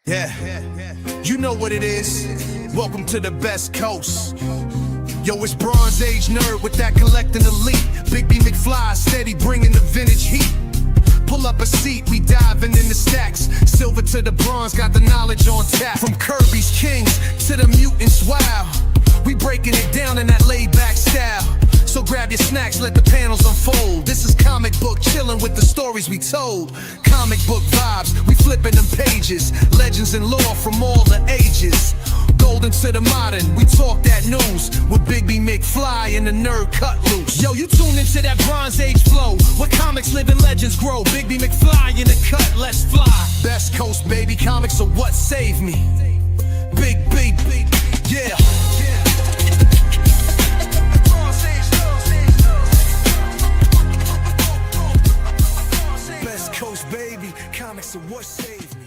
Yeah, you know what it is. Welcome to the best coast. Yo, it's Bronze Age nerd with that collecting elite. Bigby McFly steady bringing the vintage heat. Pull up a seat, we diving in the stacks. Silver to the bronze, got the knowledge on tap. From Kirby's Kings to the mutants, wow. We breaking it down in that laid-back style. So grab your snacks, let the panels unfold. This is comic book chilling with the stories we told. Comic book vibes, we flipping them pages. Legends and lore from all the ages. Golden to the modern, we talk that news. With Bigby McFly and the nerd cut loose. Yo, you tune into that Bronze Age flow. Where comics live and legends grow. Bigby McFly in the cut, let's fly. Best Coast, baby, comics are what saved me. Big, yeah. What saved me.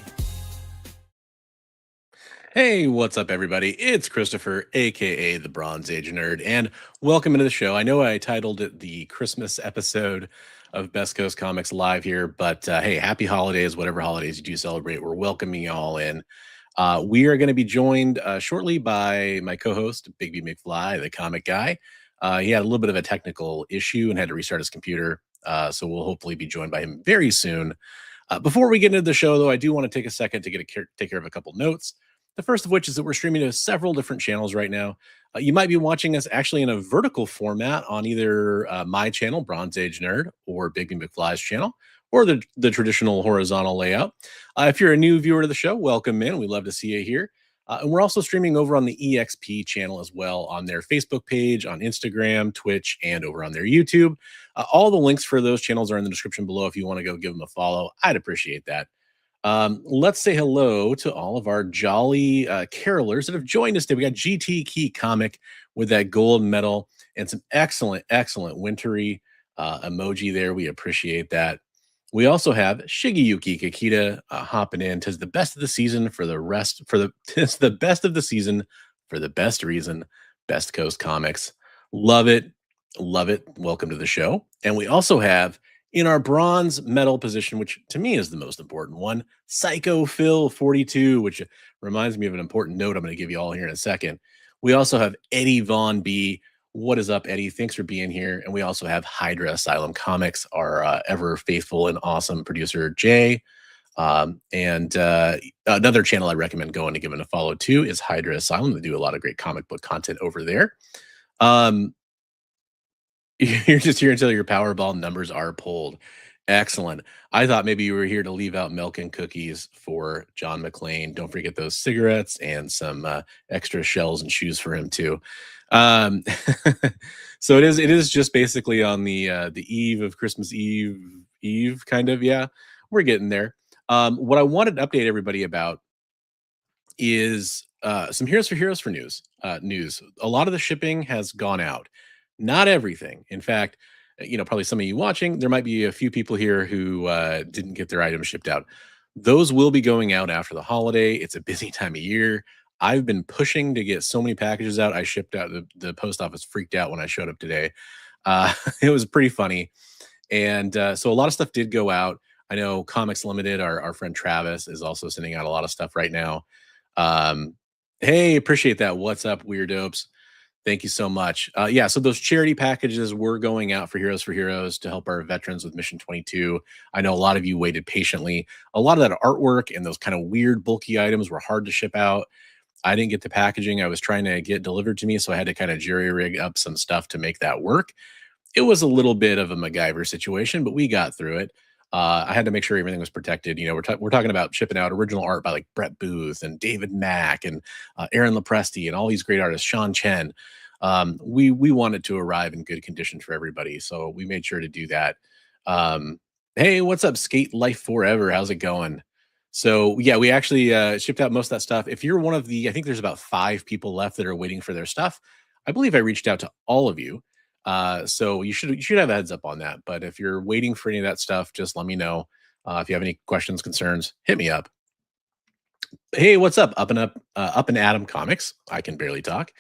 Hey, what's up, everybody? It's Christopher, aka the Bronze Age Nerd, and welcome into the show. I know I titled it the Christmas episode of Best Coast Comics Live here, but hey, happy holidays, whatever holidays you do celebrate. We're welcoming you all in. We are going to be joined shortly by my co-host, Bigby McFly, the comic guy. He had a little bit of a technical issue and had to restart his computer, so we'll hopefully be joined by him very soon. Before we get into the show, though, I do want to take a second to take care of a couple notes. The first of which is that we're streaming to several different channels right now. You might be watching us actually in a vertical format on either my channel, Bronze Age Nerd, or Bigby McFly's channel, or the traditional horizontal layout. If you're a new viewer to the show, welcome in. We'd love to see you here. And we're also streaming over on the EXP channel as well on their Facebook page, on Instagram, Twitch, and over on their YouTube. All the links for those channels are in the description below if you want to go give them a follow. I'd appreciate that. Let's say hello to all of our jolly carolers that have joined us today. We got GT Key Comic with that gold medal and some excellent wintry emoji there. We appreciate that. We also have Shigeyuki Kikita hopping in. Tis the best of the season for the rest. Tis the best of the season for the best reason. Best Coast Comics. Love it. Love it. Welcome to the show. And we also have in our bronze medal position, which to me is the most important one, Psycho Phil 42, which reminds me of an important note I'm going to give you all here in a second. We also have Eddie Von B. What is up, Eddie? Thanks for being here. And we also have Hydra Asylum Comics, our ever faithful and awesome producer, Jay. And another channel I recommend going to give it a follow too is Hydra Asylum. They do a lot of great comic book content over there. You're just here until your Powerball numbers are pulled. Excellent. I thought maybe you were here to leave out milk and cookies for John McClane. Don't forget those cigarettes and some extra shells and shoes for him too. So it is just basically on the eve of Christmas Eve kind of. Yeah, we're getting there. What I wanted to update everybody about is some Heroes for news. A lot of the shipping has gone out. Not everything. In fact, probably some of you watching, there might be a few people here who didn't get their items shipped out. Those will be going out after the holiday. It's a busy time of year. I've been pushing to get so many packages out. I shipped out. The post office freaked out when I showed up today. It was pretty funny. And so a lot of stuff did go out. I know Comics Limited, our friend Travis, is also sending out a lot of stuff right now. Hey, appreciate that. What's up, Weirdopes? Thank you so much. Yeah, so those charity packages were going out for Heroes to help our veterans with Mission 22. I know a lot of you waited patiently. A lot of that artwork and those kind of weird, bulky items were hard to ship out. I didn't get the packaging I was trying to get delivered to me, so I had to kind of jury-rig up some stuff to make that work. It was a little bit of a MacGyver situation, but we got through it. I had to make sure everything was protected. We're talking about shipping out original art by like Brett Booth and David Mack and Aaron Lopresti and all these great artists, Sean Chen. We wanted to arrive in good condition for everybody, so we made sure to do that. Hey, what's up, Skate Life Forever? How's it going? So yeah, we actually shipped out most of that stuff. If you're one of the, I think there's about 5 people left that are waiting for their stuff. I believe I reached out to all of you. So you should have a heads up on that. But if you're waiting for any of that stuff, just let me know. If you have any questions, concerns, hit me up. Hey, what's up? Up and Adam Comics. I can barely talk.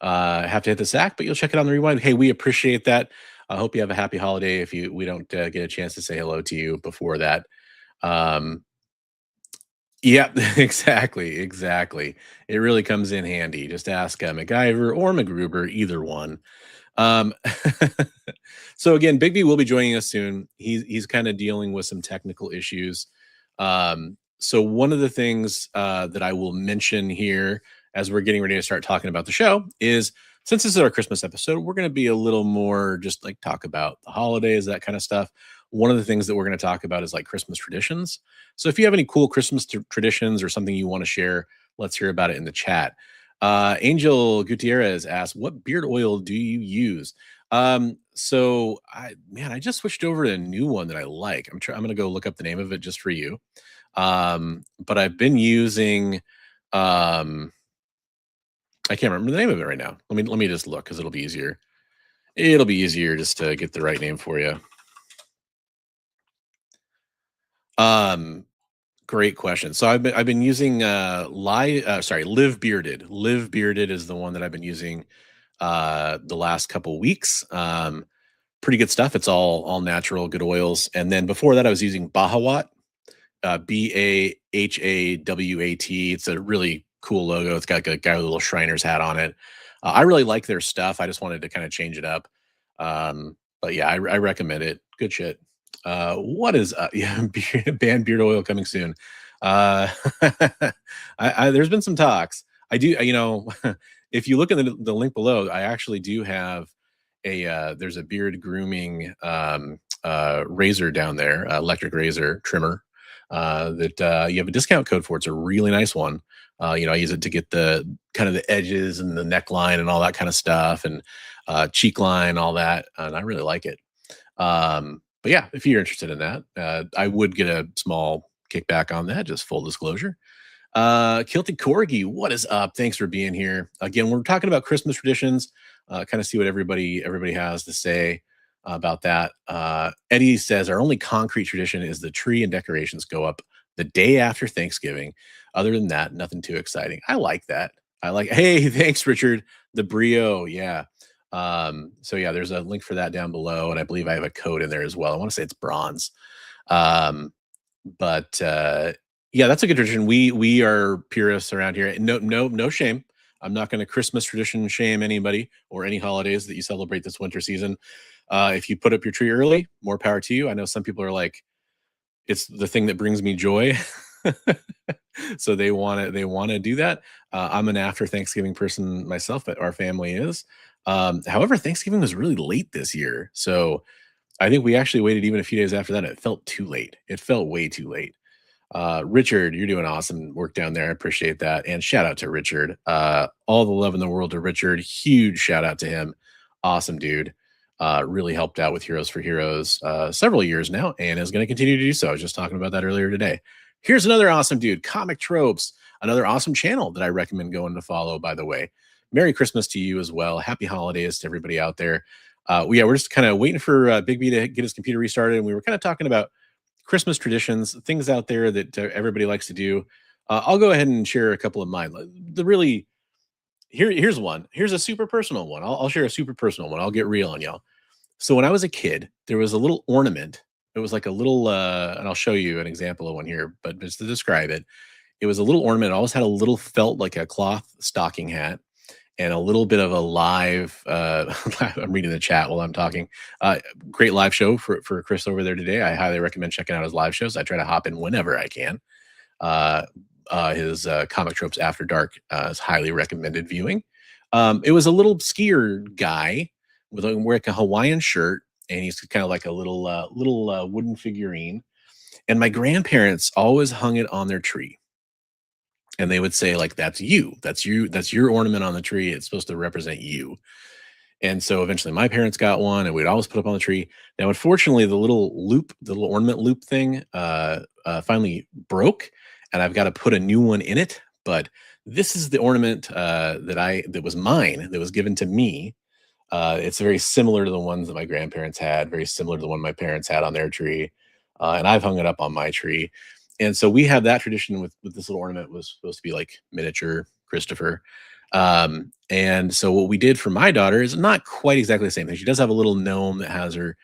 I have to hit the sack, but you'll check it on the rewind. Hey, we appreciate that. I hope you have a happy holiday. If we don't get a chance to say hello to you before that. Yep, exactly. It really comes in handy. Just ask MacGyver or MacGruber, either one. Um, so again, Bigby will be joining us soon. He's kind of dealing with some technical issues. So one of the things that I will mention here as we're getting ready to start talking about the show is, since this is our Christmas episode, we're going to be a little more just like talk about the holidays, that kind of stuff. One of the things that we're going to talk about is like Christmas traditions. So if you have any cool Christmas traditions or something you want to share, let's hear about it in the chat. Angel Gutierrez asks, "What beard oil do you use?" I just switched over to a new one that I like. I'm going to go look up the name of it just for you. But I've been using, um, I can't remember the name of it right now. Let me just look because it'll be easier. It'll be easier just to get the right name for you. Um, Great question. So I've been using Live Bearded. Live Bearded is the one that I've been using the last couple weeks. Pretty good stuff. It's all natural, good oils. And then before that, I was using Bahawat, Bahawat. It's a really cool logo. It's got a guy with a little Shriner's hat on it. I really like their stuff. I just wanted to kind of change it up. But yeah, I recommend it. Good shit. What is yeah, banned beard oil coming soon? Uh, there's been some talks. I do, if you look at the link below, I actually do have there's a beard grooming razor down there, electric razor trimmer that you have a discount code for. It's a really nice one. I use it to get the kind of the edges and the neckline and all that kind of stuff, and cheek line, all that, and I really like it. But yeah, if you're interested in that, I would get a small kickback on that. Just full disclosure. Kilty Corgi, what is up? Thanks for being here. Again, we're talking about Christmas traditions. Kind of see what everybody has to say about that. Eddie says our only concrete tradition is the tree and decorations go up the day after Thanksgiving. Other than that, nothing too exciting. I like that. Hey, thanks, Richard. The Brio, yeah. So yeah, there's a link for that down below, and I believe I have a code in there as well. I want to say it's bronze. Um, but yeah, that's a good tradition. We are purists around here. No shame. I'm not going to Christmas tradition shame anybody or any holidays that you celebrate this winter season. If you put up your tree early, more power to you. I know some people are like, it's the thing that brings me joy. So they want to do that. I'm an after Thanksgiving person myself, but our family is. However, Thanksgiving was really late this year, so I think we actually waited even a few days after that. It felt too late. It felt way too late. Richard, you're doing awesome work down there. I appreciate that. And shout out to Richard. All the love in the world to Richard. Huge shout out to him. Awesome dude. Really helped out with Heroes for Heroes several years now and is going to continue to do so. I was just talking about that earlier today. Here's another awesome dude, Comic Tropes, another awesome channel that I recommend going to follow, by the way. Merry Christmas to you as well. Happy holidays to everybody out there. We're just kind of waiting for Bigby to get his computer restarted. And we were kind of talking about Christmas traditions, things out there that everybody likes to do. I'll go ahead and share a couple of mine. Here's one. Here's a super personal one. I'll share a super personal one. I'll get real on y'all. So when I was a kid, there was a little ornament. It was like a little, and I'll show you an example of one here, but just to describe it, it was a little ornament. It always had a little felt like a cloth stocking hat and a little bit of a live, I'm reading the chat while I'm talking. Great live show for Chris over there today. I highly recommend checking out his live shows. I try to hop in whenever I can. His Comic Tropes After Dark is highly recommended viewing. It was a little skier guy with wearing like a Hawaiian shirt, and he's kind of like a little wooden figurine. And my grandparents always hung it on their tree, and they would say like, "That's you. That's you. That's your ornament on the tree. It's supposed to represent you." And so eventually my parents got one, and we'd always put up on the tree. Now, unfortunately, the little ornament loop thing finally broke, and I've got to put a new one in it. But this is the ornament that was mine, that was given to me. It's very similar to the ones that my grandparents had, very similar to the one my parents had on their tree. And I've hung it up on my tree. And so we have that tradition with this little ornament. Was supposed to be like miniature Christopher. And so what we did for my daughter is not quite exactly the same thing. She does have a little gnome that has her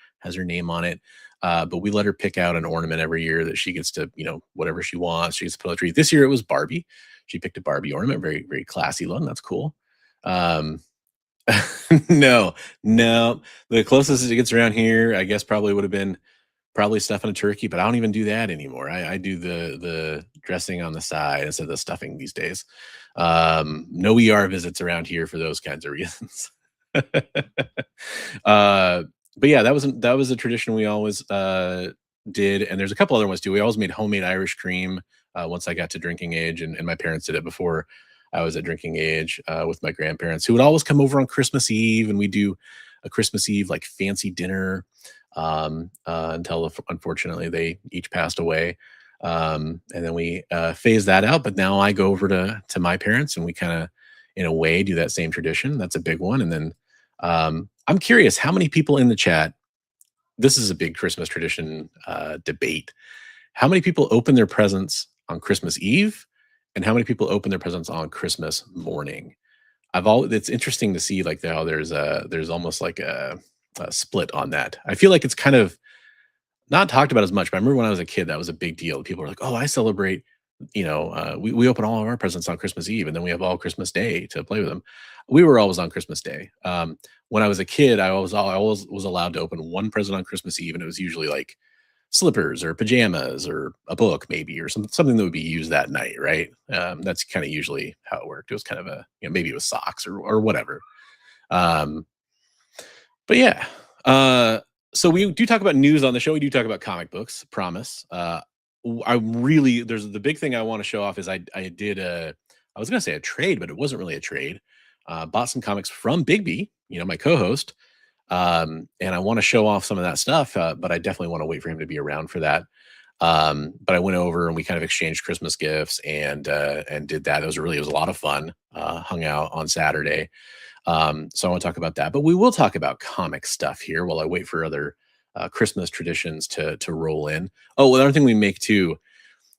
name on it. But we let her pick out an ornament every year that she gets to, whatever she wants. She gets to put on the tree. This year it was Barbie. She picked a Barbie ornament, very, very classy one. That's cool. Um, no, no. The closest it gets around here, I guess, probably would have been probably stuffing a turkey, but I don't even do that anymore. I do the dressing on the side instead of the stuffing these days. No ER visits around here for those kinds of reasons. But yeah, that was a tradition we always did, and there's a couple other ones too. We always made homemade Irish cream once I got to drinking age, and my parents did it before I was at drinking age with my grandparents, who would always come over on Christmas Eve, and we do a Christmas Eve like fancy dinner until unfortunately they each passed away. And then we phased that out. But now I go over to my parents, and we kind of, in a way, do that same tradition. That's a big one. And then I'm curious how many people in the chat. This is a big Christmas tradition debate. How many people open their presents on Christmas Eve, and how many people open their presents on Christmas morning? It's interesting to see like how there's almost like a split on that. I feel like it's kind of not talked about as much, but I remember when I was a kid, that was a big deal. People were like, "Oh, I celebrate." We open all of our presents on Christmas Eve, and then we have all Christmas Day to play with them. We were always on Christmas Day. When I was a kid, I always was allowed to open one present on Christmas Eve, and it was usually like slippers or pajamas or a book maybe, or something that would be used that night, right? That's kind of usually how it worked. It was kind of maybe it was socks or whatever. Um, but yeah, so we do talk about news on the show. We do talk about comic books, promise. There's the big thing I want to show off is I did I was going to say a trade, but it wasn't really a trade. Bought some comics from Bigby, my co-host. And I want to show off some of that stuff, but I definitely want to wait for him to be around for that. But I went over and we kind of exchanged Christmas gifts and did that. It was a lot of fun. Hung out on Saturday. So I want to talk about that, but we will talk about comic stuff here while I wait for other Christmas traditions to roll in. Oh, another thing we make too.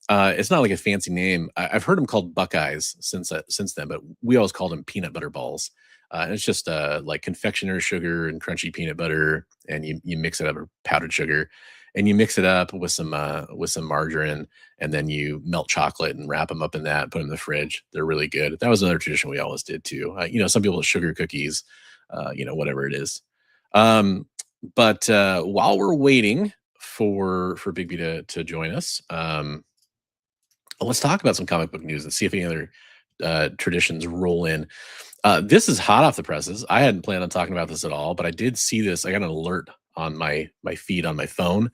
It's not like a fancy name. I've heard them called Buckeyes since then, but we always called them peanut butter balls. And it's just like confectioner's sugar and crunchy peanut butter, and you mix it up, or powdered sugar, and you mix it up with some margarine, and then you melt chocolate and wrap them up in that, put them in the fridge. They're really good. That was another tradition we always did too. Some people sugar cookies, whatever it is. But while we're waiting for Bigby to join us, let's talk about some comic book news and see if any other traditions roll in. This is hot off the presses. I hadn't planned on talking about this at all, but I did see this. I got an alert on my feed on my phone,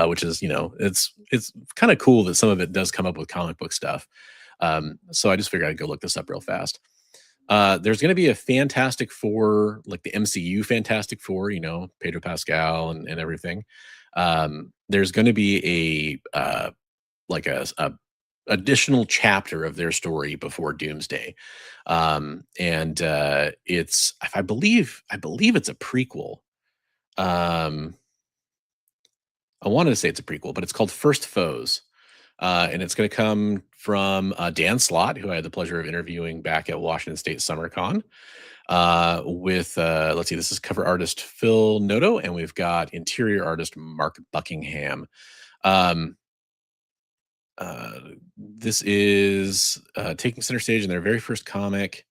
which is, it's kind of cool that some of it does come up with comic book stuff. So I just figured I'd go look this up real fast. There's going to be a Fantastic Four, like the MCU Fantastic Four, Pedro Pascal and everything. There's going to be a additional chapter of their story before Doomsday. And it's, I believe it's a prequel. I wanted to say it's a prequel, but it's called First Foes. And it's going to come from Dan Slott, who I had the pleasure of interviewing back at Washington State Summer Con. With let's see, this is cover artist Phil Noto, and we've got interior artist Mark Buckingham. This is taking center stage in their very first comic.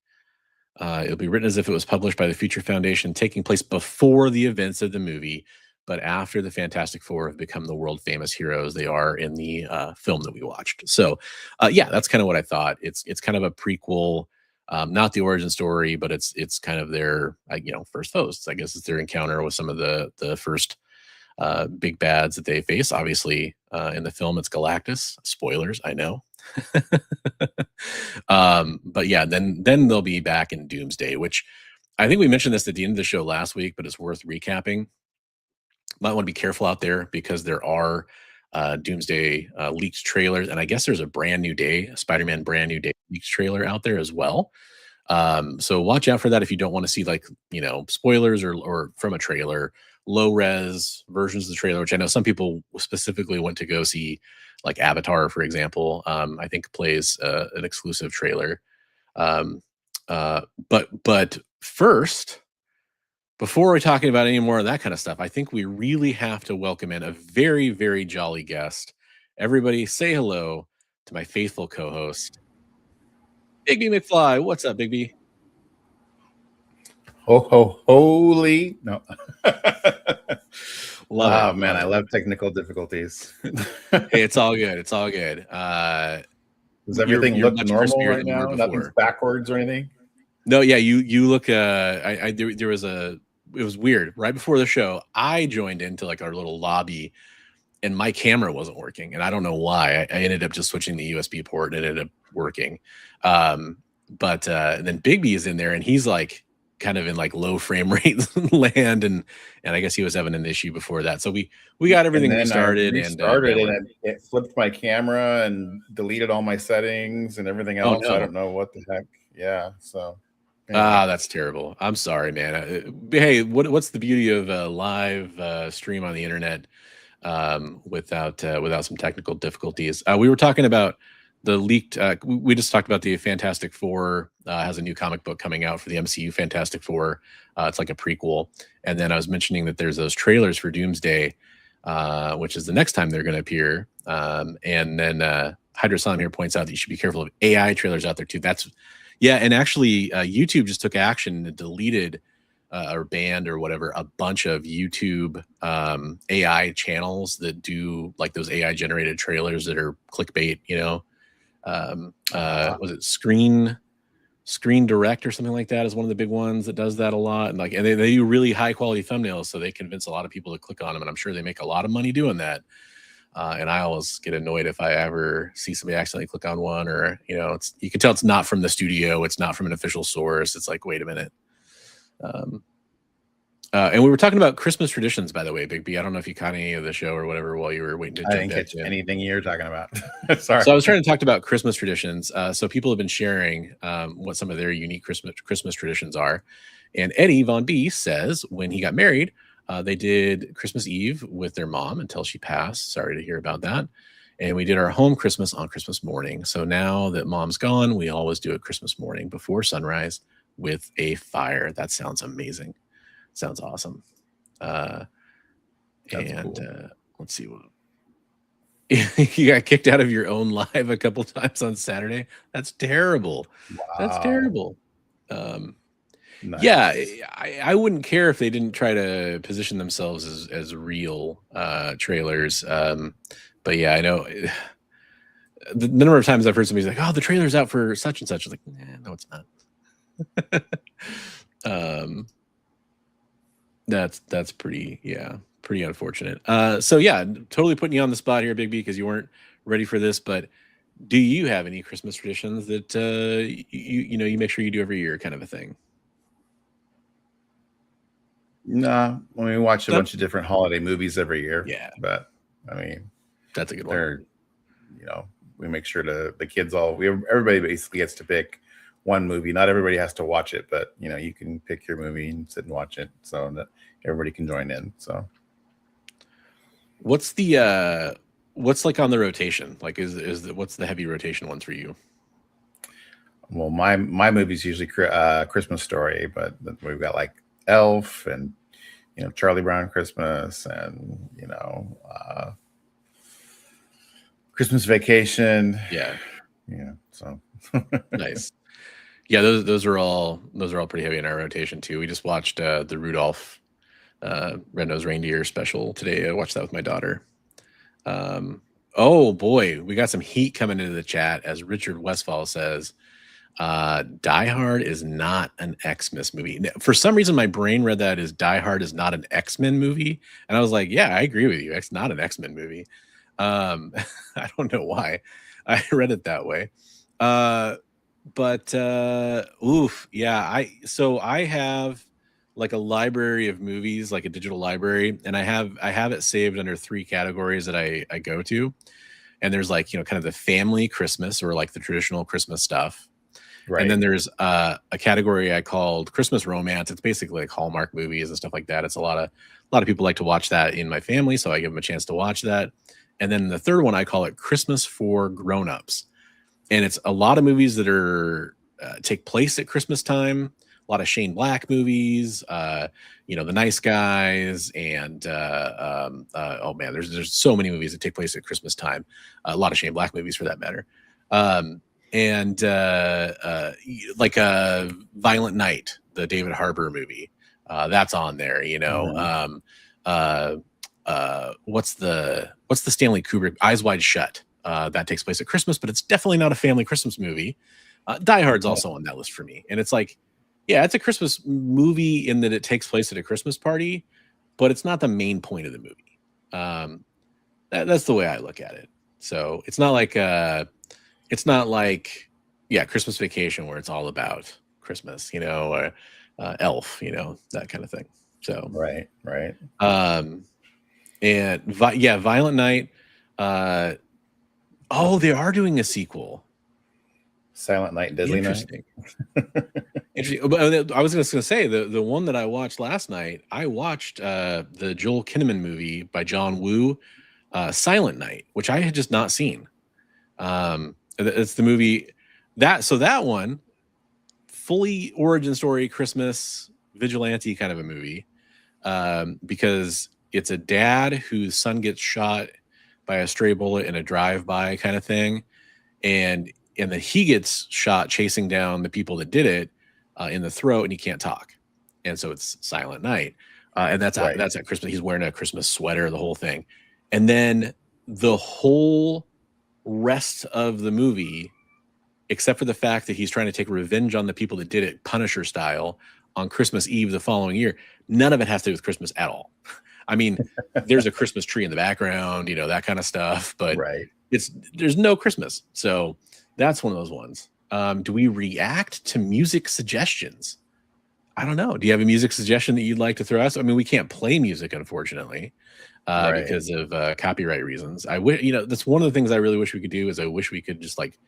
It'll be written as if it was published by the Future Foundation, taking place before the events of the movie, but after the Fantastic Four have become the world famous heroes they are in the film that we watched. So, yeah, that's kind of what I thought. It's kind of a prequel, not the origin story, but it's kind of their first foes. I guess it's their encounter with some of the first big bads that they face. Obviously, in the film, it's Galactus. Spoilers, I know. But yeah, then they'll be back in Doomsday, which I think we mentioned this at the end of the show last week, but it's worth recapping. Might want to be careful out there because there are Doomsday leaked trailers, and I guess there's a brand new day, a Spider-Man brand new day leaked trailer out there as well. So watch out for that if you don't want to see spoilers or from a trailer, low res versions of the trailer, which I know some people specifically went to go see, like Avatar, for example. I think plays an exclusive trailer. But first, before we're talking about any more of that kind of stuff, I think we really have to welcome in a very, very jolly guest. Everybody say hello to my faithful co-host, Bigby McFly. What's up, Bigby? Holy no. Love it. Man, I love technical difficulties. Hey, it's all good. It's all good. Does everything you're look much normal crispier right than you now? were Nothing's before. backwards or anything? No, yeah, you look there was it was weird. Right before the show, I joined into like our little lobby and my camera wasn't working, and I don't know why. I ended up just switching the USB port and it ended up working. But then Bigby is in there and he's like kind of in like low frame rate land, and I guess he was having an issue before that. So we got everything restarted, and it flipped my camera and deleted all my settings and everything else. Oh, no. I don't know what the heck. Yeah, so anyway. That's terrible. I'm sorry, man. Hey, what's the beauty of a live stream on the internet without some technical difficulties? We were talking about the leaked. We just talked about the Fantastic Four has a new comic book coming out for the MCU Fantastic Four. It's like a prequel, and then I was mentioning that there's those trailers for Doomsday, which is the next time they're going to appear. And then Hydrosalam here points out that you should be careful of AI trailers out there too. Yeah, and actually, YouTube just took action and deleted or banned or whatever a bunch of YouTube AI channels that do like those AI generated trailers that are clickbait. You know, was it Screen Direct or something like that is one of the big ones that does that a lot, and they do really high quality thumbnails, so they convince a lot of people to click on them, and I'm sure they make a lot of money doing that. And I always get annoyed if I ever see somebody accidentally click on one, or you can tell it's not from the studio, it's not from an official source. It's like, wait a minute. And we were talking about Christmas traditions, by the way, Bigby. I don't know if you caught any of the show or whatever while you were waiting to. I didn't catch anything you're talking about. Sorry. So I was trying to talk about Christmas traditions. So people have been sharing what some of their unique Christmas traditions are. And Eddie Von B says when he got married, they did Christmas Eve with their mom until she passed. Sorry to hear about that. And we did our home Christmas on Christmas morning. So now that mom's gone, we always do it Christmas morning before sunrise with a fire. That sounds amazing. Sounds awesome. Cool. Let's see what you got kicked out of your own live a couple times on Saturday. That's terrible. Wow. That's terrible. Nice. Yeah, I wouldn't care if they didn't try to position themselves as real trailers. But yeah, I know the number of times I've heard somebody's like, "Oh, the trailer's out for such and such." I was like, no, it's not. That's pretty unfortunate. So yeah, totally putting you on the spot here, Bigby, because you weren't ready for this. But do you have any Christmas traditions that you make sure you do every year, kind of a thing? No, we watch a bunch of different holiday movies every year. Yeah, but I mean, that's a good one. We make sure the kids everybody basically gets to pick one movie. Not everybody has to watch it, but you can pick your movie and sit and watch it so that everybody can join in. So what's like on the rotation? Like what's the heavy rotation ones for you? Well, my movie's usually Christmas Story, but we've got like Elf and Charlie Brown Christmas and Christmas Vacation. Yeah. So nice. Yeah, those are all pretty heavy in our rotation too. We just watched the Rudolph Red-Nosed Reindeer special today. I watched that with my daughter. Oh boy, we got some heat coming into the chat as Richard Westfall says, Die Hard is not an Xmas movie. For some reason, my brain read that as Die Hard is not an X-Men movie, and I was like, yeah, I agree with you. It's not an X-Men movie. I don't know why I read it that way. But yeah, I have like a library of movies, like a digital library, and I have it saved under 3 categories that I go to. And there's like, kind of the family Christmas or like the traditional Christmas stuff. Right. And then there's a category I called Christmas romance. It's basically like Hallmark movies and stuff like that. It's a lot of people like to watch that in my family, so I give them a chance to watch that. And then the third one, I call it Christmas for Grown-Ups. And it's a lot of movies that are take place at Christmas time, lot of Shane Black movies, you know, The Nice Guys, and oh man, there's so many movies that take place at Christmas time. A lot of Shane Black movies for that matter. And like Violent Night, the David Harbour movie, that's on there. You know, what's the Stanley Kubrick Eyes Wide Shut? That takes place at Christmas, but it's definitely not a family Christmas movie. Die Hard's also on that list for me, and it's like, yeah, it's a Christmas movie in that it takes place at a Christmas party, but it's not the main point of the movie. That's the way I look at it. So it's not like yeah, Christmas Vacation, where it's all about Christmas, you know, or Elf, you know, that kind of thing. So right. And yeah, Violent Night. Oh, they are doing a sequel. Silent Night, Deadly Night. Interesting. But I was just going to say the one that I watched last night. I watched the Joel Kinnaman movie by John Woo, Silent Night, which I had just not seen. It's the movie that one, fully origin story Christmas vigilante kind of a movie, because it's a dad whose son gets shot by a stray bullet in a drive-by kind of thing, and then he gets shot chasing down the people that did it in the throat, and he can't talk, and so it's Silent Night, and that's at Christmas. He's wearing a Christmas sweater, the whole thing, and then the whole rest of the movie, except for the fact that he's trying to take revenge on the people that did it, Punisher style, on Christmas Eve the following year, none of it has to do with Christmas at all. I mean, there's a Christmas tree in the background, you know, that kind of stuff, but there's no Christmas. So that's one of those ones. Do we react to music suggestions? I don't know. Do you have a music suggestion that you'd like to throw us? I mean, we can't play music, unfortunately, because of copyright reasons. I wish, you know, that's one of the things I really wish we could do is I wish we could just like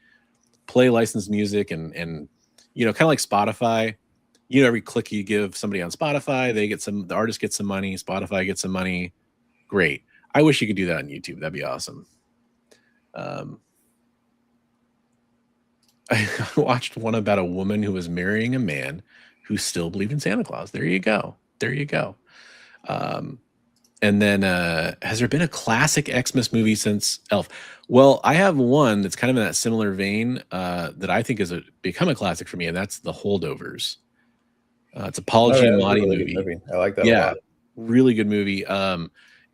play licensed music and you know, kind of like Spotify. You know, every click you give somebody on Spotify, the artist gets some money, Spotify gets some money. Great. I wish you could do that on YouTube. That'd be awesome. I watched one about a woman who was marrying a man who still believed in Santa Claus. There you go. And then has there been a classic Xmas movie since Elf? Well, I have one that's kind of in that similar vein that I think has become a classic for me, and that's The Holdovers. It's a Paul Giamatti movie. I like that a lot. Really good movie.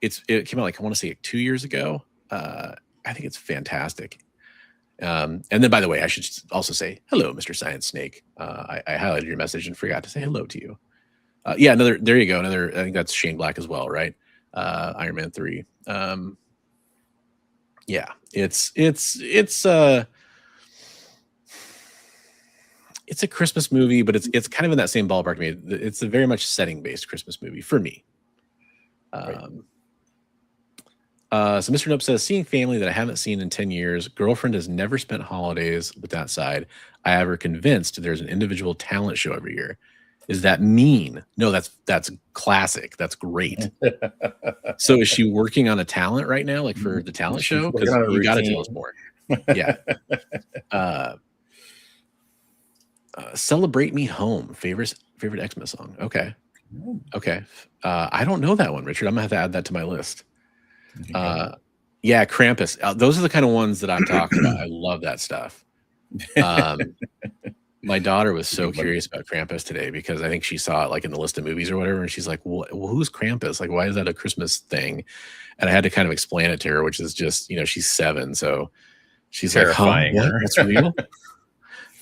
It came out like I want to say 2 years ago. I think it's fantastic. And then, by the way, I should also say hello, Mr. Science Snake. I highlighted your message and forgot to say hello to you. Yeah, there you go. Another. I think that's Shane Black as well, right? Iron Man 3. Yeah, it's a Christmas movie, but it's kind of in that same ballpark to me. It's a very much setting based Christmas movie for me. So Mr. Nope says, seeing family that I haven't seen in 10 years, girlfriend has never spent holidays with that side. I have her convinced there's an individual talent show every year. Is that mean? No, that's classic. That's great. So is she working on a talent right now, like for the talent show? Because you got to tell us more. Yeah. Celebrate Me Home, favorite Xmas song. Okay. I don't know that one, Richard. I'm gonna have to add that to my list. Yeah, Krampus. Those are the kind of ones that I'm talking about. I love that stuff. My daughter was so curious about Krampus today because I think she saw it like in the list of movies or whatever, and she's like, well, who's Krampus? Like, why is that a Christmas thing? And I had to kind of explain it to her, which is just, you know, she's 7, so she's terrifying. Like, huh, what? That's real.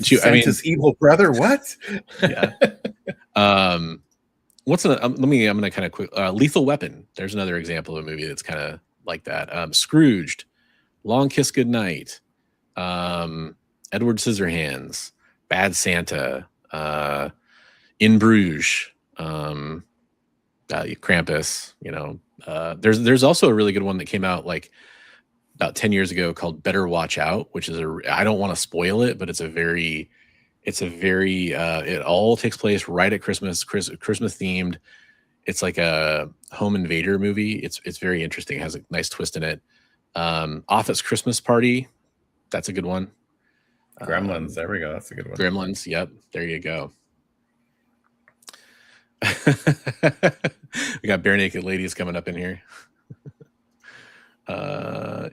Santa's evil brother. What? Yeah. What's I'm gonna kind of quick. Lethal Weapon. There's another example of a movie that's kind of like that. Scrooged, Long Kiss Goodnight, Edward Scissorhands, Bad Santa, In Bruges, Krampus. You know, there's also a really good one that came out like about 10 years ago called Better Watch Out, which is I don't want to spoil it, but it's a very it all takes place right at Christmas themed. It's like a home invader movie. It's very interesting. It has a nice twist in it. Office Christmas Party. That's a good one. Gremlins. There we go. That's a good one. Gremlins. Yep. There you go. We got bare naked ladies coming up in here.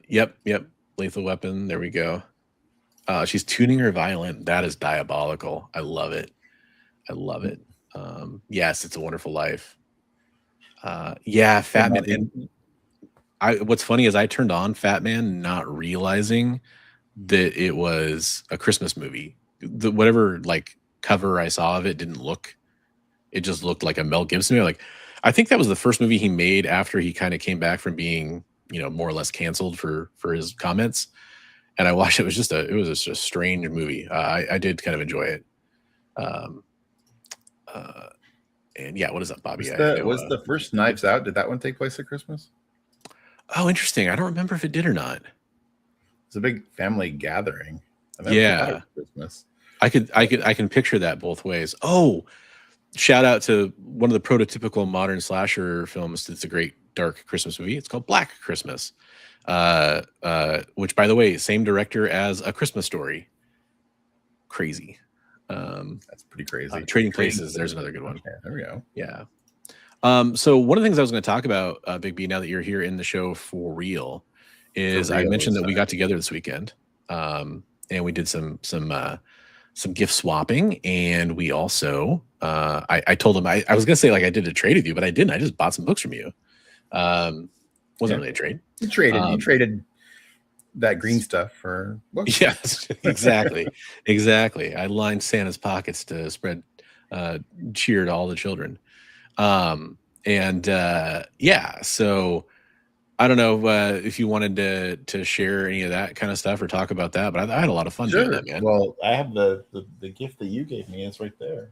Yep. Lethal Weapon. There we go. She's tuning her violin. That is diabolical. I love it. Yes, It's a Wonderful Life. Yeah, Fat Man. And what's funny is I turned on Fat Man not realizing that it was a Christmas movie. Whatever like cover I saw of it it just looked like a Mel Gibson movie. Like, I think that was the first movie he made after he kind of came back from being, more or less canceled for his comments. And I watched it. It was just a strange movie. I did kind of enjoy it. And yeah, what is up, Bobby? Was the first Knives Out? Did that one take place at Christmas? Oh, interesting. I don't remember if it did or not. It's a big family gathering. Yeah, Christmas. I can picture that both ways. Oh, shout out to one of the prototypical modern slasher films. It's a great dark Christmas movie. It's called Black Christmas, which, by the way, same director as A Christmas Story. Crazy. That's pretty crazy. Trading Places. There's another good one. Okay, there we go. Yeah. So one of the things I was going to talk about, Bigby, now that you're here in the show for real, is I mentioned that we got together this weekend, and we did some gift swapping, and we also I told him I was going to say like I did a trade with you, but I didn't. I just bought some books from you. Wasn't really a trade. You traded that green stuff for books. Yes, exactly. I lined Santa's pockets to spread cheer to all the children. Yeah, so I don't know if you wanted to share any of that kind of stuff or talk about that, but I had a lot of fun doing that, man. Well, I have the gift that you gave me. It's right there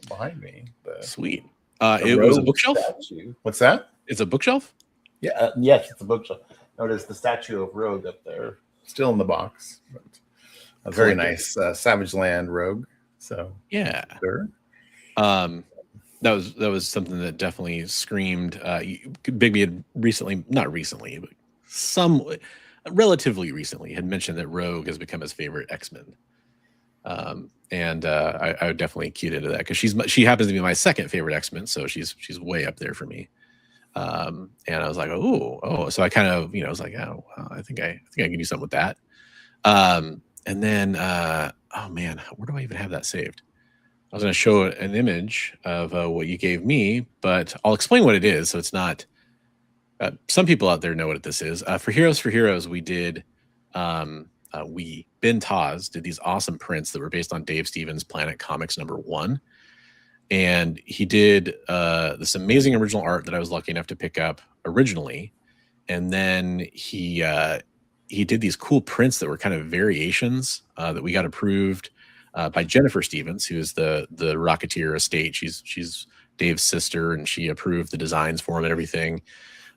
behind me. Sweet. It was a bookshelf. Statue. What's that? It's a bookshelf. Yeah. Yes, it's a bookshelf. Notice the statue of Rogue up there, still in the box. But a very nice Savage Land Rogue. So yeah, sure. That was something that definitely screamed. Bigby had relatively recently had mentioned that Rogue has become his favorite X-Men. And I would definitely keyed into that because she happens to be my second favorite X-Men, so she's way up there for me. And I was like, oh, so I kind of, was like, oh, well, I think I can do something with that. And then, oh man, where do I even have that saved? I was going to show an image of what you gave me, but I'll explain what it is. So it's not, some people out there know what this is. For Heroes, we did, Ben Taz did these awesome prints that were based on Dave Stevens' Planet Comics #1. And he did this amazing original art that I was lucky enough to pick up originally. And then he did these cool prints that were kind of variations that we got approved by Jennifer Stevens, who is the Rocketeer estate. She's Dave's sister, and she approved the designs for him and everything.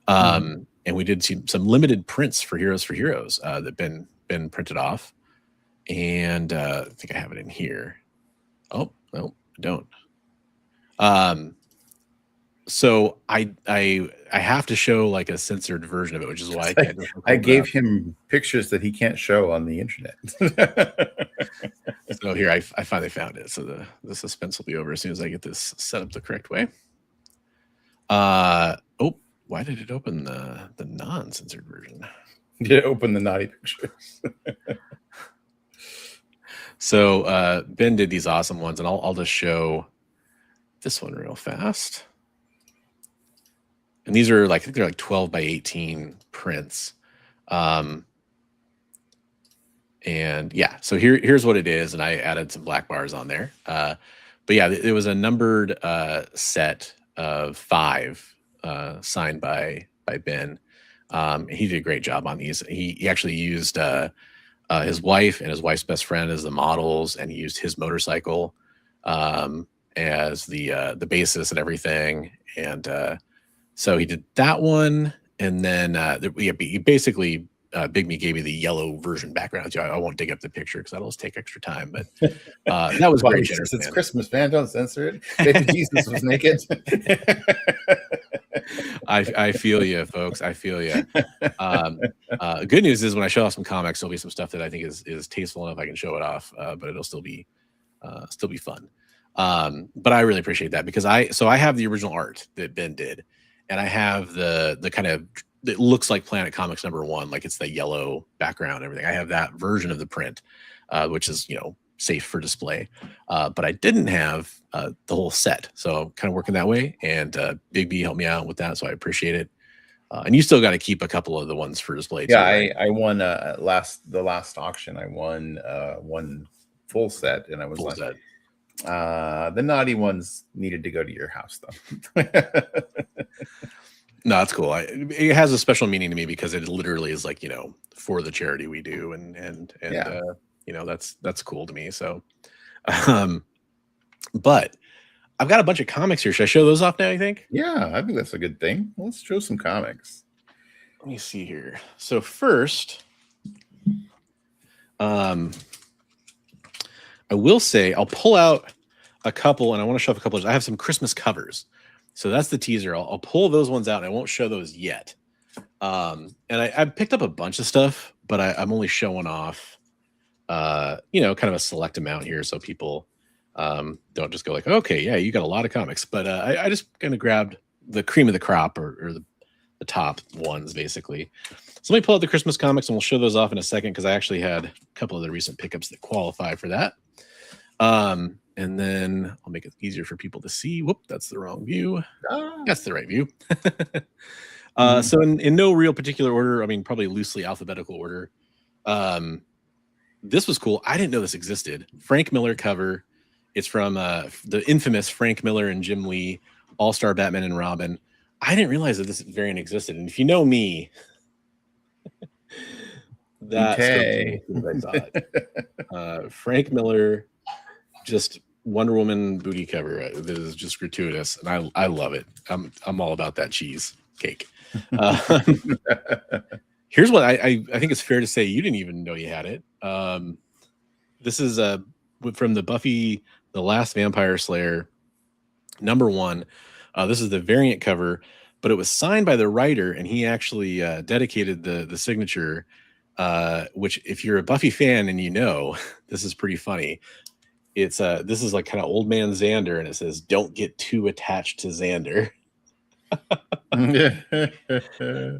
And we did some limited prints for Heroes that been printed off. And I think I have it in here. Oh, no, I don't. So I have to show like a censored version of it, which is why I gave him pictures that he can't show on the internet. So here I finally found it. So the suspense will be over as soon as I get this set up the correct way. Oh, why did it open the non-censored version? Did it open the naughty pictures? So Ben did these awesome ones, and I'll just show this one real fast. And these are like, I think they're like 12 by 18 prints. And yeah, so here's what it is. And I added some black bars on there. But yeah, it was a numbered set of 5 signed by Ben. He did a great job on these. He actually used his wife and his wife's best friend as the models, and he used his motorcycle as the basis and everything. And so he did that one, and then he basically Bigby gave me the yellow version background. I won't dig up the picture because that'll just take extra time. But that was well, very generous. It's Christmas, man. Don't censor it. Baby Jesus was naked. I feel you, folks. I feel you. Good news is when I show off some comics, there'll be some stuff that I think is tasteful enough I can show it off, but it'll still be fun. But I really appreciate that because I have the original art that Ben did, and I have the kind of, it looks like Planet Comics #1, like it's the yellow background and everything. I have that version of the print, which is, you know, safe for display. But I didn't have the whole set, so kind of working that way. And Bigby helped me out with that, so I appreciate it. And you still got to keep a couple of the ones for display too. Yeah, right? I won the last auction. I won one full set, and I was Full like, set. the naughty ones needed to go to your house though. No, that's cool. It has a special meaning to me because it literally is like, you know, for the charity we do, and Yeah. you know, that's cool to me. So, but I've got a bunch of comics here. Should I show those off now, you think? Yeah, I think that's a good thing. Let's show some comics. Let me see here. So first, I will say I'll pull out a couple, and I want to show off a couple. I have some Christmas covers. So that's the teaser. I'll pull those ones out, and I won't show those yet. And I picked up a bunch of stuff, but I'm only showing off, you know, kind of a select amount here, so people don't just go like, okay, yeah, you got a lot of comics. But I just kind of grabbed the cream of the crop, or the top ones, basically. So let me pull out the Christmas comics, and we'll show those off in a second because I actually had a couple of the recent pickups that qualify for that. And then I'll make it easier for people to see. Whoop, that's the wrong view. That's the right view. So in no real particular order, I mean, probably loosely alphabetical order. This was cool. I didn't know this existed. Frank Miller cover. It's from the infamous Frank Miller and Jim Lee All-Star Batman and Robin. I didn't realize that this variant existed. And if you know me, that's okay. Frank Miller, just Wonder Woman booty cover. That is just gratuitous, and I love it. I'm all about that cheese cake. Here's what I think it's fair to say you didn't even know you had it. This is from the Buffy the Last Vampire Slayer #1. This is the variant cover, but it was signed by the writer, and he actually dedicated the signature. Which, if you're a Buffy fan and you know, this is pretty funny. It's this is like kind of old man Xander, and it says, "Don't get too attached to Xander."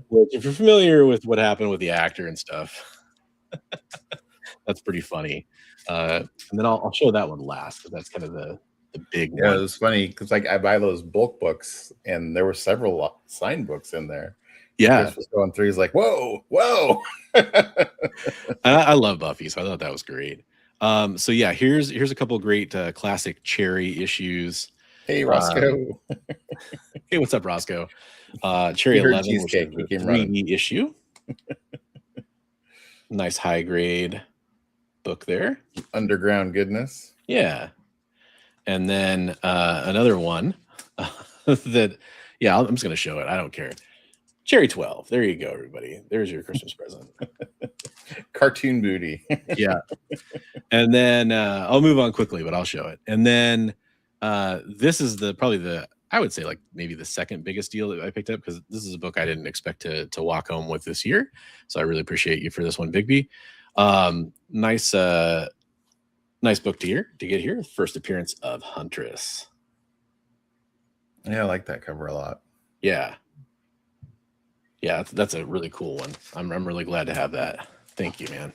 Which, if you're familiar with what happened with the actor and stuff, that's pretty funny. And then I'll show that one last because that's kind of the big one. Yeah, it was funny because like I buy those bulk books, and there were several signed books in there. Yeah, Chris was going through. He's like, "Whoa, whoa!" I love Buffy, so I thought that was great. So yeah, here's a couple of great classic Cherry issues. Hey, Roscoe. Hey, what's up, Roscoe? Cherry 11, which is the 3D issue. Nice high grade book there. Underground goodness. Yeah. And then another one that, yeah, I'm just going to show it. I don't care. Cherry 12. There you go, everybody. There's your Christmas present. Cartoon booty. Yeah. And then I'll move on quickly, but I'll show it. And then this is probably I would say like maybe the second biggest deal that I picked up, because this is a book I didn't expect to walk home with this year. So I really appreciate you for this one, Bigby. Nice book to get here. First appearance of Huntress. Yeah, I like that cover a lot. Yeah. Yeah, that's a really cool one. I'm really glad to have that. Thank you, man.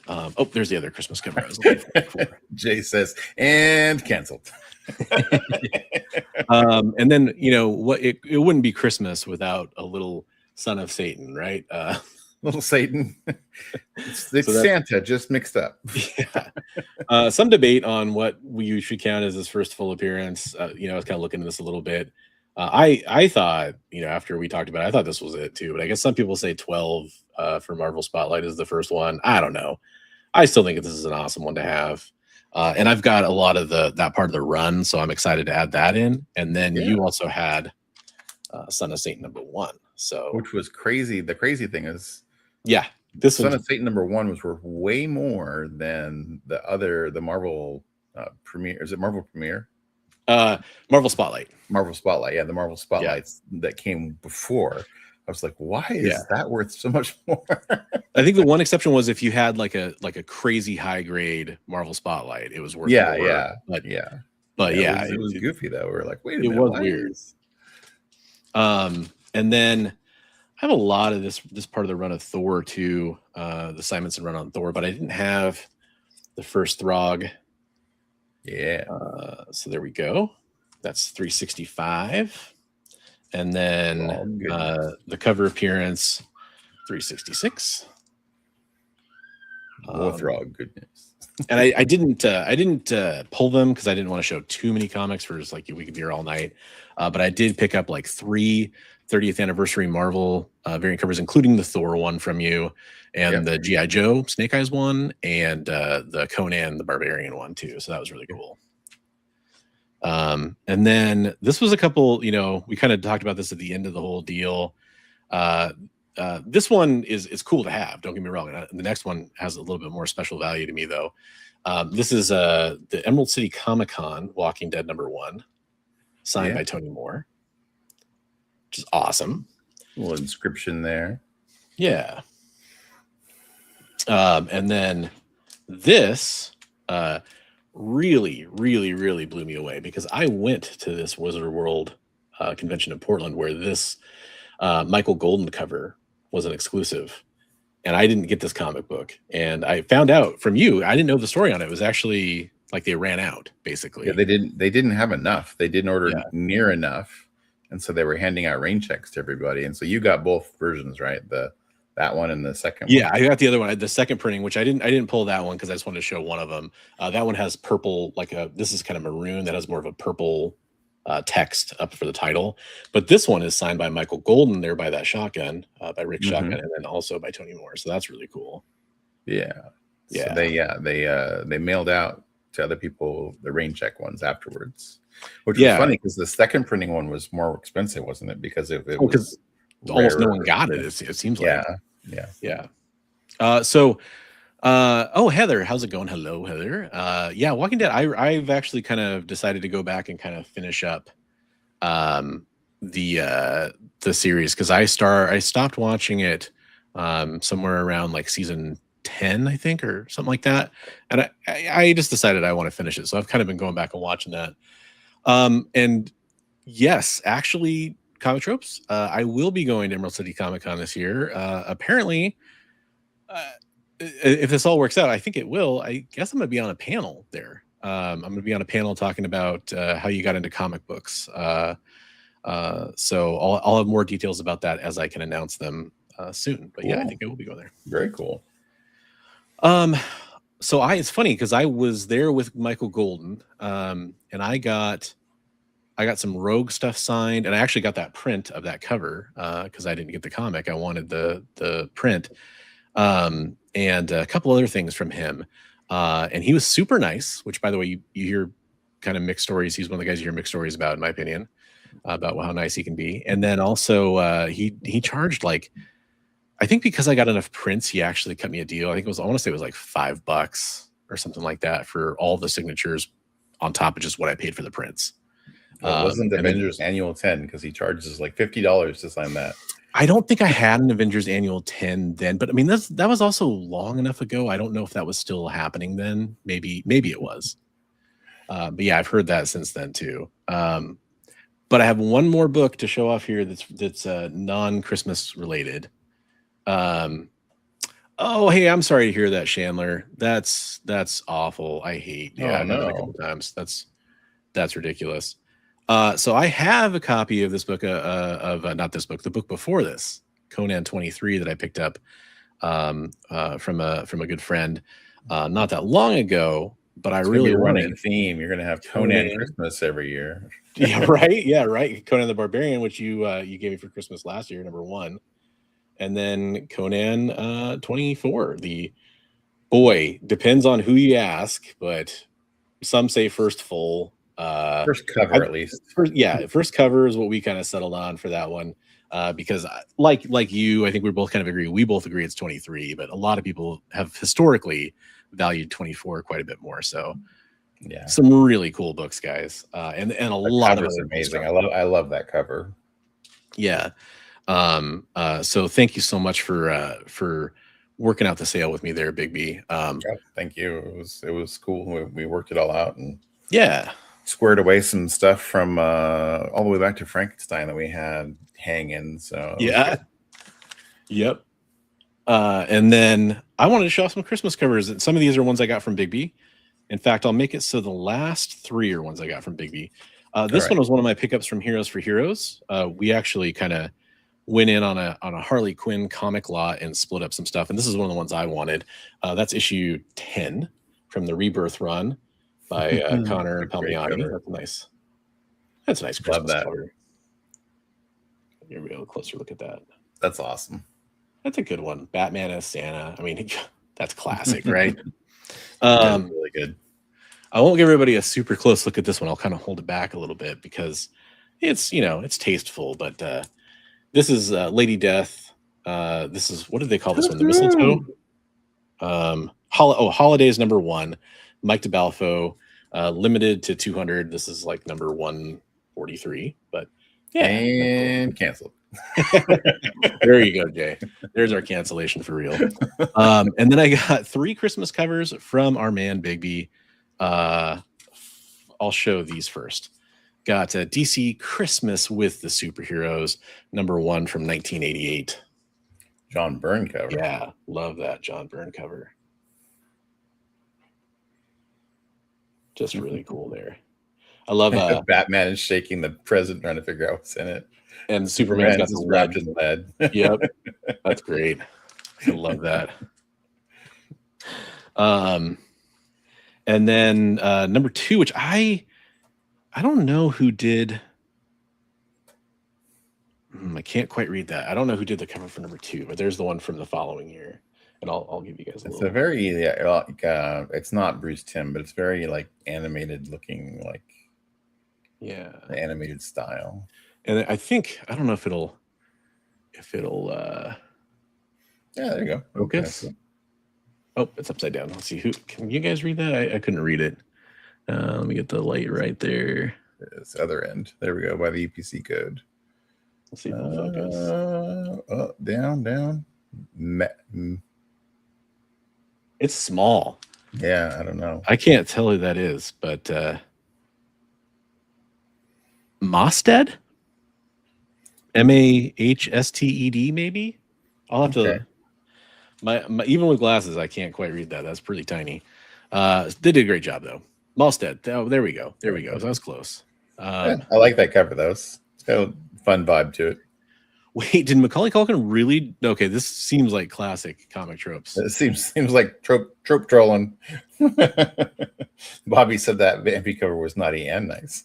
Oh, there's the other Christmas cover I was looking for. Jay says, and canceled. And then, you know, what it wouldn't be Christmas without a little Son of Satan, right? Little Satan. It's So Santa just mixed up. Yeah. Some debate on what we should count as his first full appearance. You know, I was kind of looking at this a little bit. I thought, you know, after we talked about it, I thought this was it too. But I guess some people say 12 for Marvel Spotlight is the first one. I don't know. I still think this is an awesome one to have. And I've got a lot of that part of the run, so I'm excited to add that in. And then you also had Son of Satan #1. So, which was crazy. The crazy thing is, yeah, this Son of Satan #1 was worth way more than the Marvel premiere. Is it Marvel Premiere? Marvel Spotlight. Marvel Spotlight. Yeah, the Marvel Spotlights that came before. I was like, why is that worth so much more? I think the one exception was if you had like a crazy high grade Marvel Spotlight, it was worth more. Yeah. But yeah. But yeah, it was goofy though. We were like, wait a it minute, was why weird. is- And then I have a lot of this part of the run of Thor too, the Simonson run on Thor, but I didn't have the first Throg. Yeah. So there we go. That's 365. And then the cover appearance, 366. Throg, goodness. And I didn't pull them because I didn't want to show too many comics for just like we could be here all night. But I did pick up like 3 30th anniversary Marvel variant covers, including the Thor one from you, and the G.I. Joe Snake Eyes one, and the Conan the Barbarian one too. So that was really cool. And then this was a couple, we kind of talked about this at the end of the whole deal. This one is cool to have, don't get me wrong. The next one has a little bit more special value to me though. This is the Emerald City Comic Con Walking Dead #1, signed by Tony Moore, which is awesome. A little inscription there. Yeah. And then this really, really, really blew me away because I went to this Wizard World convention in Portland where this Michael Golden cover was an exclusive, and I didn't get this comic book. And I found out from you, I didn't know the story on it. It was actually like they ran out, basically. Yeah, they didn't have enough. They didn't order near enough, and so they were handing out rain checks to everybody. And so you got both versions, right? That one and the second one. Yeah, I got the other one, the second printing, which I didn't pull that one because I just wanted to show one of them. That one has purple, this is kind of maroon, that has more of a purple text up for the title. But this one is signed by Michael Golden there by that shotgun, by Rick Shotgun, and then also by Tony Moore. So that's really cool. Yeah. So they mailed out to other people the rain check ones afterwards, which was funny because the second printing one was more expensive, wasn't it? Because it was almost no one got it. It seems like. Yeah. Heather, how's it going? Hello, Heather. Walking Dead. I've actually kind of decided to go back and kind of finish up the series because I stopped watching it somewhere around like season 10, I think, or something like that. And I just decided I want to finish it. So I've kind of been going back and watching that. And yes, actually, Comic Tropes, I will be going to Emerald City Comic Con this year. Apparently, if this all works out, I think it will. I guess I'm going to be on a panel there. I'm going to be on a panel talking about how you got into comic books. So I'll have more details about that as I can announce them soon. But I think I will be going there. Very cool. So it's funny because I was there with Michael Golden, and I got some Rogue stuff signed, and I actually got that print of that cover because I didn't get the comic. I wanted the print, and a couple other things from him. And he was super nice, which, by the way, you hear kind of mixed stories. He's one of the guys you hear mixed stories about, in my opinion, about how nice he can be. And then also he charged I think because I got enough prints, he actually cut me a deal. I want to say it was like $5 or something like that for all the signatures on top of just what I paid for the prints. It wasn't the Avengers Annual 10 because he charges like $50 to sign that. I don't think I had an Avengers Annual 10 then, but I mean that was also long enough ago. I don't know if that was still happening then. Maybe it was. But yeah, I've heard that since then too. But I have one more book to show off here that's non-Christmas related. Oh, hey, I'm sorry to hear that, Chandler. That's awful. I hate. Yeah, I've heard it a couple times. That's ridiculous. So I have a copy of this book, not this book, the book before this, Conan 23, that I picked up from a good friend not that long ago. But I really running theme. You're going to have Conan Christmas every year. Yeah, right. Yeah, right. Conan the Barbarian, which you gave me for Christmas last year, #1, and then Conan 24. The boy depends on who you ask, but some say first full. First cover, at least. First cover is what we kind of settled on for that one, because like you, I think we both kind of agree. We both agree it's 23, but a lot of people have historically valued 24 quite a bit more. So, yeah, some really cool books, guys, and a lot of amazing. I love that cover. Yeah. So thank you so much for working out the sale with me there, Bigby. Thank you. It was cool. We worked it all out, and yeah. squared away some stuff from all the way back to Frankenstein that we had hanging. So Yeah. Yep. And then I wanted to show off some Christmas covers. And some of these are ones I got from Bigby. In fact, I'll make it so the last 3 are ones I got from Bigby. This one was one of my pickups from Heroes for Heroes. We actually kind of went in on a Harley Quinn comic lot and split up some stuff. And this is one of the ones I wanted. That's issue 10 from the Rebirth run by Connor Palmiani. That's nice. That's a nice Christmas cover. Here we go. A closer look at that. That's awesome. That's a good one. Batman as Santa. I mean, that's classic, right? Really good. I won't give everybody a super close look at this one. I'll kind of hold it back a little bit because it's, it's tasteful. But this is Lady Death. This is, what did they call this one? The Mistletoe. Holidays #1. Mike DeBalfo, limited to 200. This is like number 143. But yeah, and canceled. There you go, Jay. There's our cancellation for real. And then I got 3 Christmas covers from our man Bigby. I'll show these first. Got DC Christmas with the Superheroes, #1 from 1988. John Byrne cover. Yeah, love that John Byrne cover. Just really cool there. I love Batman is shaking the present, trying to figure out what's in it. And Superman's got this wrapped in lead. Yep, that's great. I love that. And then #2, which I don't know who did. I can't quite read that. I don't know who did the cover for #2, but there's the one from the following year, and I'll give you guys a It's little. a very it's not Bruce Timm, but it's very like animated looking, like the animated style. And I think I don't know if it'll yeah, there you go. focus. Oh, it's upside down. Let's see. Can you guys read that? I couldn't read it. Let me get the light right there. It's other end. There we go, by the EPC code. Let's see if it'll focus. Down. It's small. Yeah, I don't know. I can't tell who that is, but Mosted? Mahsted, maybe? I'll have to. My even with glasses, I can't quite read that. That's pretty tiny. They did a great job though. Malstead. Oh, there we go. There we go. That was close. I like that cover though. It's got a fun vibe to it. Wait, did Macaulay Culkin really? Okay, this seems like classic comic tropes. It seems like trope trolling. Bobby said that Vampy cover was naughty and nice.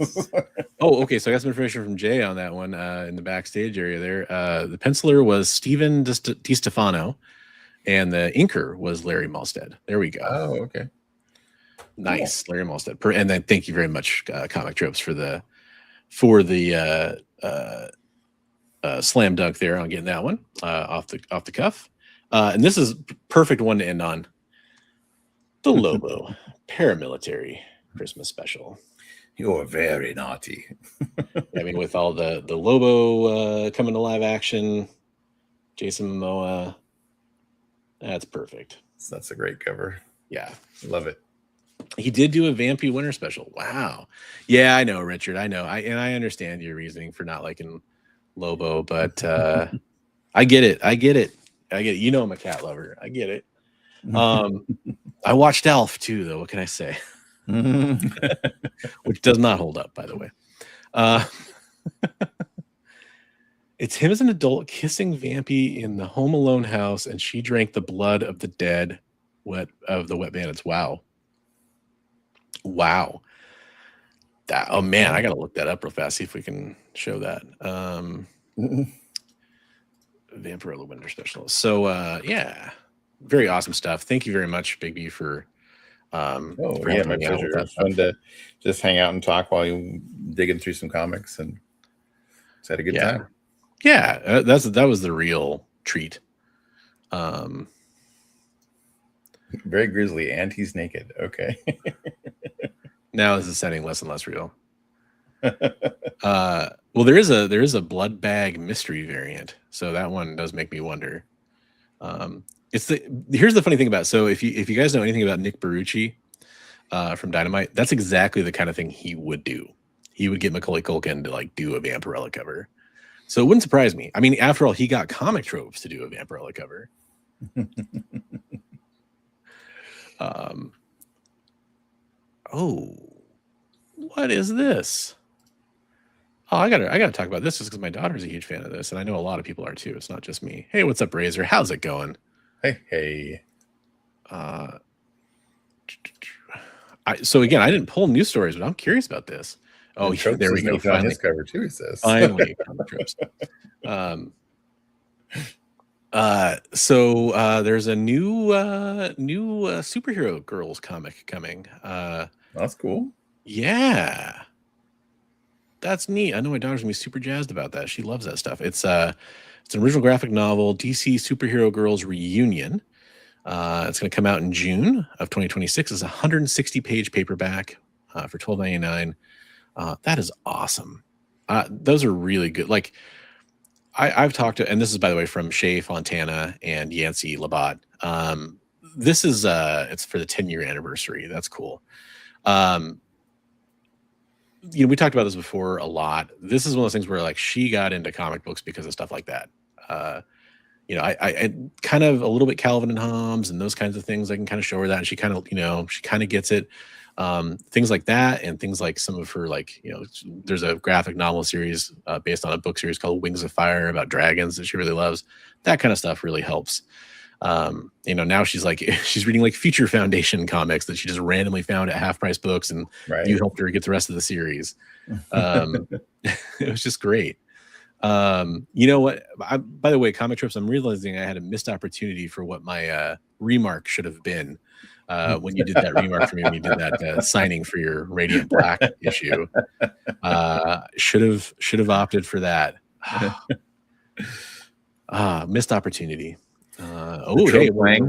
Oh, okay. So I got some information from Jay on that one in the backstage area there. The penciler was Steven DiStefano, and the inker was Larry Malstead. There we go. Oh, okay. Nice, cool. Larry Malstead. And then thank you very much, Comic Tropes, for the slam dunk there on getting that one off the cuff. And this is perfect one to end on. The Lobo Paramilitary Christmas Special. You're very naughty. I mean, with all the Lobo coming to live action, Jason Momoa, that's perfect. That's a great cover. Yeah, love it. He did do a Vampy Winter Special. Wow. Yeah, I know, Richard. I know. I understand your reasoning for not liking Lobo, but I get it. You know I'm a cat lover. I get it. I watched Elf too, though. What can I say? Which does not hold up, by the way. It's him as an adult kissing Vampy in the Home Alone house, and she drank the blood of the dead of the wet bandits. Wow. Oh man, I gotta look that up real fast, see if we can show that. Vampire Winter Special. So yeah, very awesome stuff. Thank you very much, Bigby, for my pleasure. It was fun to just hang out and talk while you digging through some comics, and just had a good time. Yeah, that was the real treat. Very grisly, and he's naked. Okay. Now this is sounding less and less real. Well, there is a blood bag mystery variant, so that one does make me wonder. Here's the funny thing about it. So if you guys know anything about Nick Barucci, from Dynamite. That's exactly the kind of thing he would do. He would get Macaulay Culkin to like do a Vampirella cover. So it wouldn't surprise me. I mean, after all, he got Comic Tropes to do a Vampirella cover. Oh, what is this? Oh, I gotta talk about this just because my daughter's a huge fan of this, and I know a lot of people are too. It's not just me. Hey, what's up, Razor? How's it going? Hey. So again, I didn't pull news stories, but I'm curious about this. Oh, yeah, there we go. Finally, his cover too. He says finally, Comic Tropes. So there's a new superhero girls comic coming. That's cool. Yeah, that's neat. I know my daughter's gonna be super jazzed about that. She loves that stuff. It's an original graphic novel, DC Superhero Girls Reunion. It's going to come out in June of 2026. It's a 160-page paperback for $12.99. That is awesome. Those are really good. Like I've talked to, and this is by the way from Shea Fontana and Yancey Labatt. This is it's for the 10-year anniversary. That's cool. We talked about this before a lot. This is one of those things where like she got into comic books because of stuff like that. I kind of a little bit Calvin and Hobbes and those kinds of things. I can kind of show her that, and she kind of gets it. Things like that, and things like some of her there's a graphic novel series based on a book series called Wings of Fire about dragons that she really loves. That kind of stuff really helps. Now she's reading like Future Foundation comics that she just randomly found at half price books, and you helped her get the rest of the series. It was just great. You know what? By the way, Comic Trips, I'm realizing I had a missed opportunity for what my remark should have been when you did that remark for me, when you did that signing for your Radiant Black issue. Should have opted for that. Missed opportunity. Hey,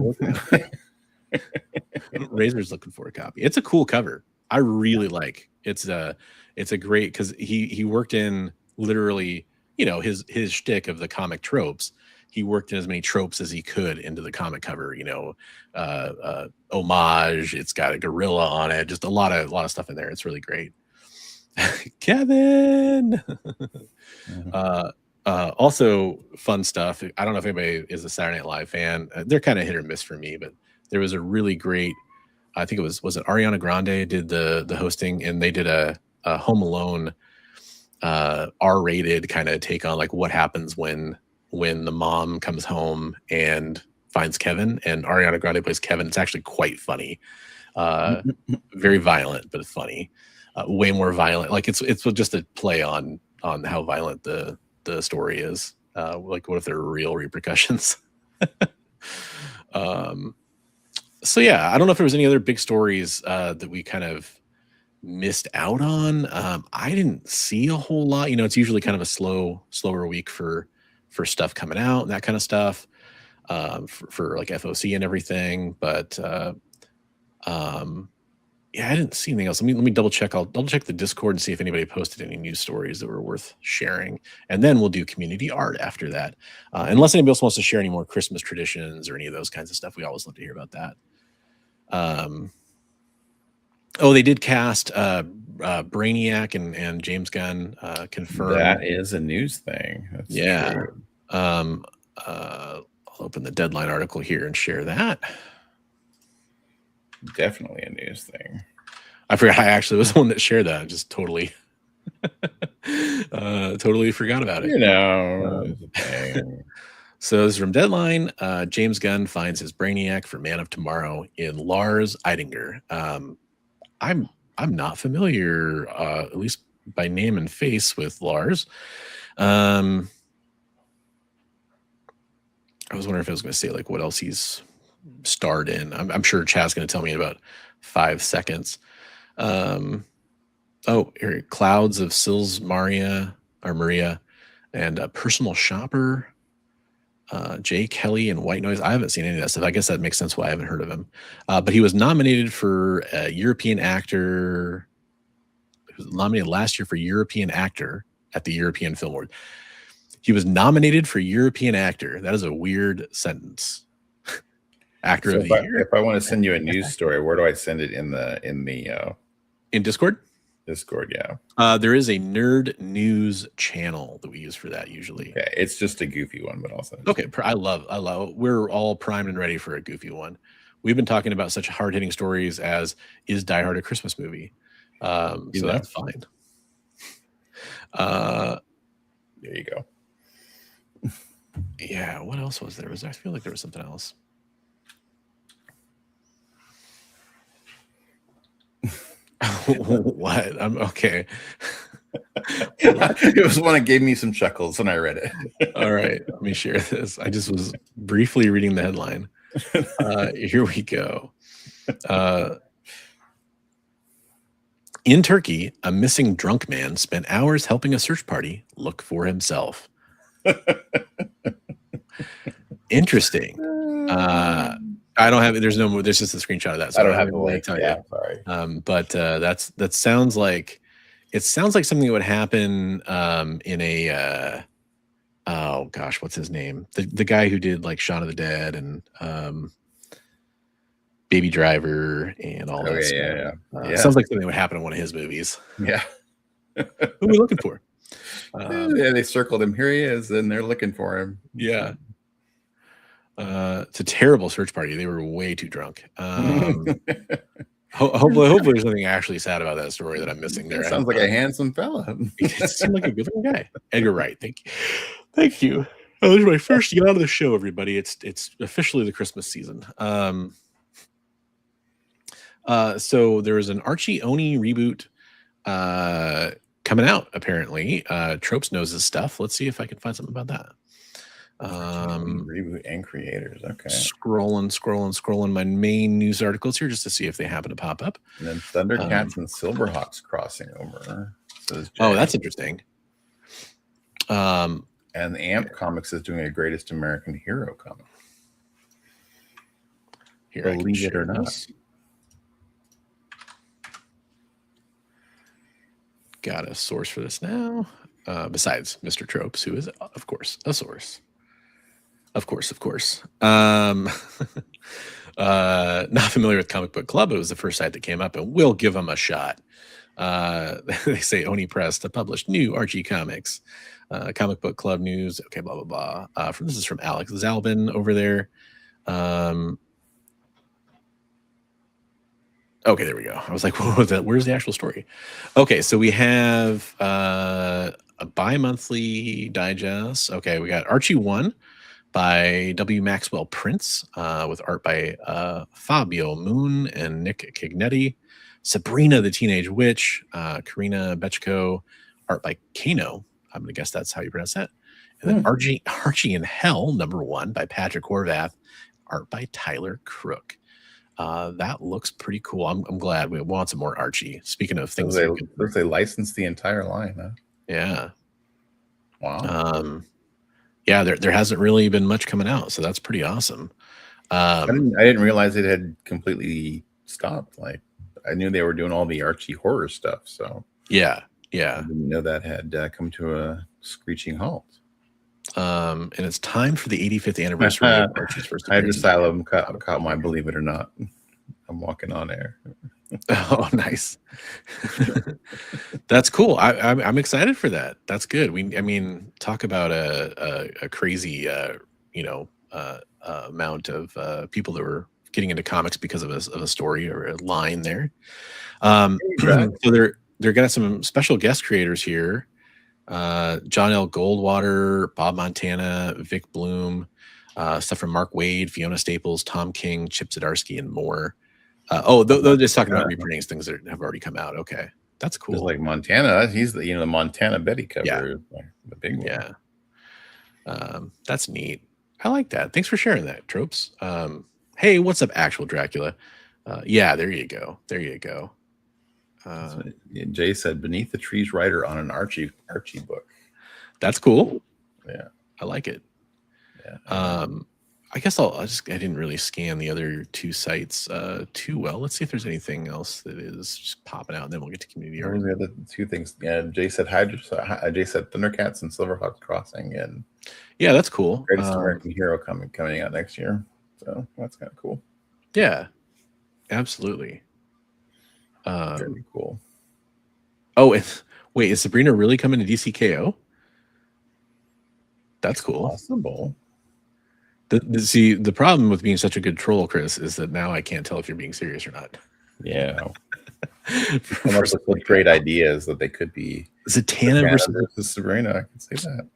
Razor's looking for a copy. It's a cool cover. I really like. It's a great, because he worked in literally, his shtick of the comic tropes. He worked in as many tropes as he could into the comic cover. Homage. It's got a gorilla on it. Just a lot of stuff in there. It's really great. Kevin. Also fun stuff. I don't know if anybody is a Saturday Night Live fan. They're kind of hit or miss for me, but there was a really great, I think it was it Ariana Grande did the hosting, and they did a Home Alone R-rated kind of take on like what happens when the mom comes home and finds Kevin, and Ariana Grande plays Kevin. It's actually quite funny. Very violent, but funny. Way more violent. Like it's just a play on how violent the story is. Like what if there are real repercussions? So yeah, I don't know if there was any other big stories that we kind of missed out on. I didn't see a whole lot. It's usually kind of a slower week for stuff coming out and that kind of stuff, for like FOC and everything. But yeah, I didn't see anything else. Let me double check. I'll double check the Discord and see if anybody posted any news stories that were worth sharing, and then we'll do community art after that. Unless anybody else wants to share any more Christmas traditions or any of those kinds of stuff, we always love to hear about that. They did cast Brainiac and James Gunn confirmed. That is a news thing. That's true. I'll open the Deadline article here and share that. Definitely a news thing. I forgot I actually was the one that shared that. I just totally forgot about it. So this is from Deadline. James Gunn finds his Brainiac for Man of Tomorrow in Lars Eidinger. I'm not familiar, at least by name and face, with Lars. I was wondering if I was going to say like what else he's starred in. I'm sure Chad's going to tell me in about 5 seconds. Here, Clouds of Sils Maria and Personal Shopper. Jay Kelly and White Noise. I haven't seen any of that stuff. I guess that makes sense why I haven't heard of him. But he was nominated for European Actor. He was nominated last year for European Actor at the European Film Award. He was nominated for European Actor. That is a weird sentence. Actor So of the year if I want to send you a news story, where do I send it in the in Discord. Discord? Yeah. There is a nerd news channel that we use for that usually. Okay, it's just a goofy one, but also okay. I love. We're all primed and ready for a goofy one. We've been talking about such hard hitting stories as is Die Hard a Christmas movie? So that's fine. There you go. Yeah. What else was there? I feel like there was something else. What? I'm okay. It was one that gave me some chuckles when I read it. All right, let me share this. I just was briefly reading the headline. Here we go. In Turkey, a missing drunk man spent hours helping a search party look for himself. Interesting. I don't have it. There's just a screenshot of that. So I don't have the link. Tell Yeah, you. sorry. But that sounds like something that would happen in a oh gosh, what's his name? The guy who did like Shaun of the Dead and Baby Driver and all that stuff. Yeah. Sounds like something that would happen in one of his movies. Yeah. Who are we looking for? Yeah, they circled him. Here he is, and they're looking for him. Yeah. It's a terrible search party. They were way too drunk. Hopefully there's nothing actually sad about that story that I'm missing there. Sounds like a handsome fella. He seemed like a good looking guy. Edgar Wright. Thank you. Oh, this is my first yacht of the show, everybody. It's officially the Christmas season. So there is an Archie Oni reboot coming out, apparently. Tropes knows his stuff. Let's see if I can find something about that. Reboot and creators. Okay. Scrolling my main news articles here just to see if they happen to pop up. And then Thundercats and Silverhawks crossing over. Oh, that's interesting. And the AMP Comics is doing a Greatest American Hero comic. Here, believe it or not. Got a source for this now. Besides Mr. Tropes, who is, of course, a source. Of course. Not familiar with Comic Book Club. It was the first site that came up, and we'll give them a shot. They say Oni Press to publish new Archie comics. Comic Book Club news. Okay, blah, blah, blah. This is from Alex Zalbin over there. Okay, there we go. I was like, what was that? Where's the actual story? Okay, so we have a bi-monthly digest. Okay, we got Archie 1 by W. Maxwell Prince with art by Fabio Moon and Nick Cignetti. Sabrina the Teenage Witch, Karina Bechko, art by Kano. I'm going to guess that's how you pronounce that. And then Archie in Hell, #1 by Patrick Horvath, art by Tyler Crook. That looks pretty cool. I'm glad we want some more Archie. Speaking of things, they licensed the entire line, huh? Yeah. Wow. Yeah, there hasn't really been much coming out, so that's pretty awesome. I didn't realize it had completely stopped. Like, I knew they were doing all the Archie horror stuff, so yeah. I didn't know that had come to a screeching halt. And it's time for the 85th anniversary of Archie's first appearance. Asylum caught my Believe It or Not. I'm walking on air. Oh, nice. That's cool. I'm excited for that. That's good. Talk about a crazy amount of people that were getting into comics because of a story or a line there. So they're got some special guest creators here. John L. Goldwater, Bob Montana, Vic Bloom, stuff from Mark Wade, Fiona Staples, Tom King, Chip Zdarsky, and more. They're just talking about reprinting things that have already come out. Okay, that's cool. It's like Montana. He's the Montana Betty cover. Yeah. The big one. Yeah. That's neat. I like that. Thanks for sharing that, Tropes. Hey, what's up, Actual Dracula? Yeah, there you go. Jay said, "Beneath the Trees" writer on an Archie book. That's cool. Yeah, I like it. Yeah. I guess I didn't really scan the other two sites too well. Let's see if there's anything else that is just popping out, and then we'll get to community art. What were the other two things? Yeah, Jay said Jay said Thundercats and Silverhawks Crossing, and yeah, that's cool. Greatest American Hero coming out next year. So that's kind of cool. Yeah, absolutely. Very cool. Oh, wait, is Sabrina really coming to DCKO? That's cool. Possible. See, the problem with being such a good troll, Chris, is that now I can't tell if you're being serious or not. Yeah. Come up with such great ideas that they could be. Zatanna versus Sabrina. I can say that.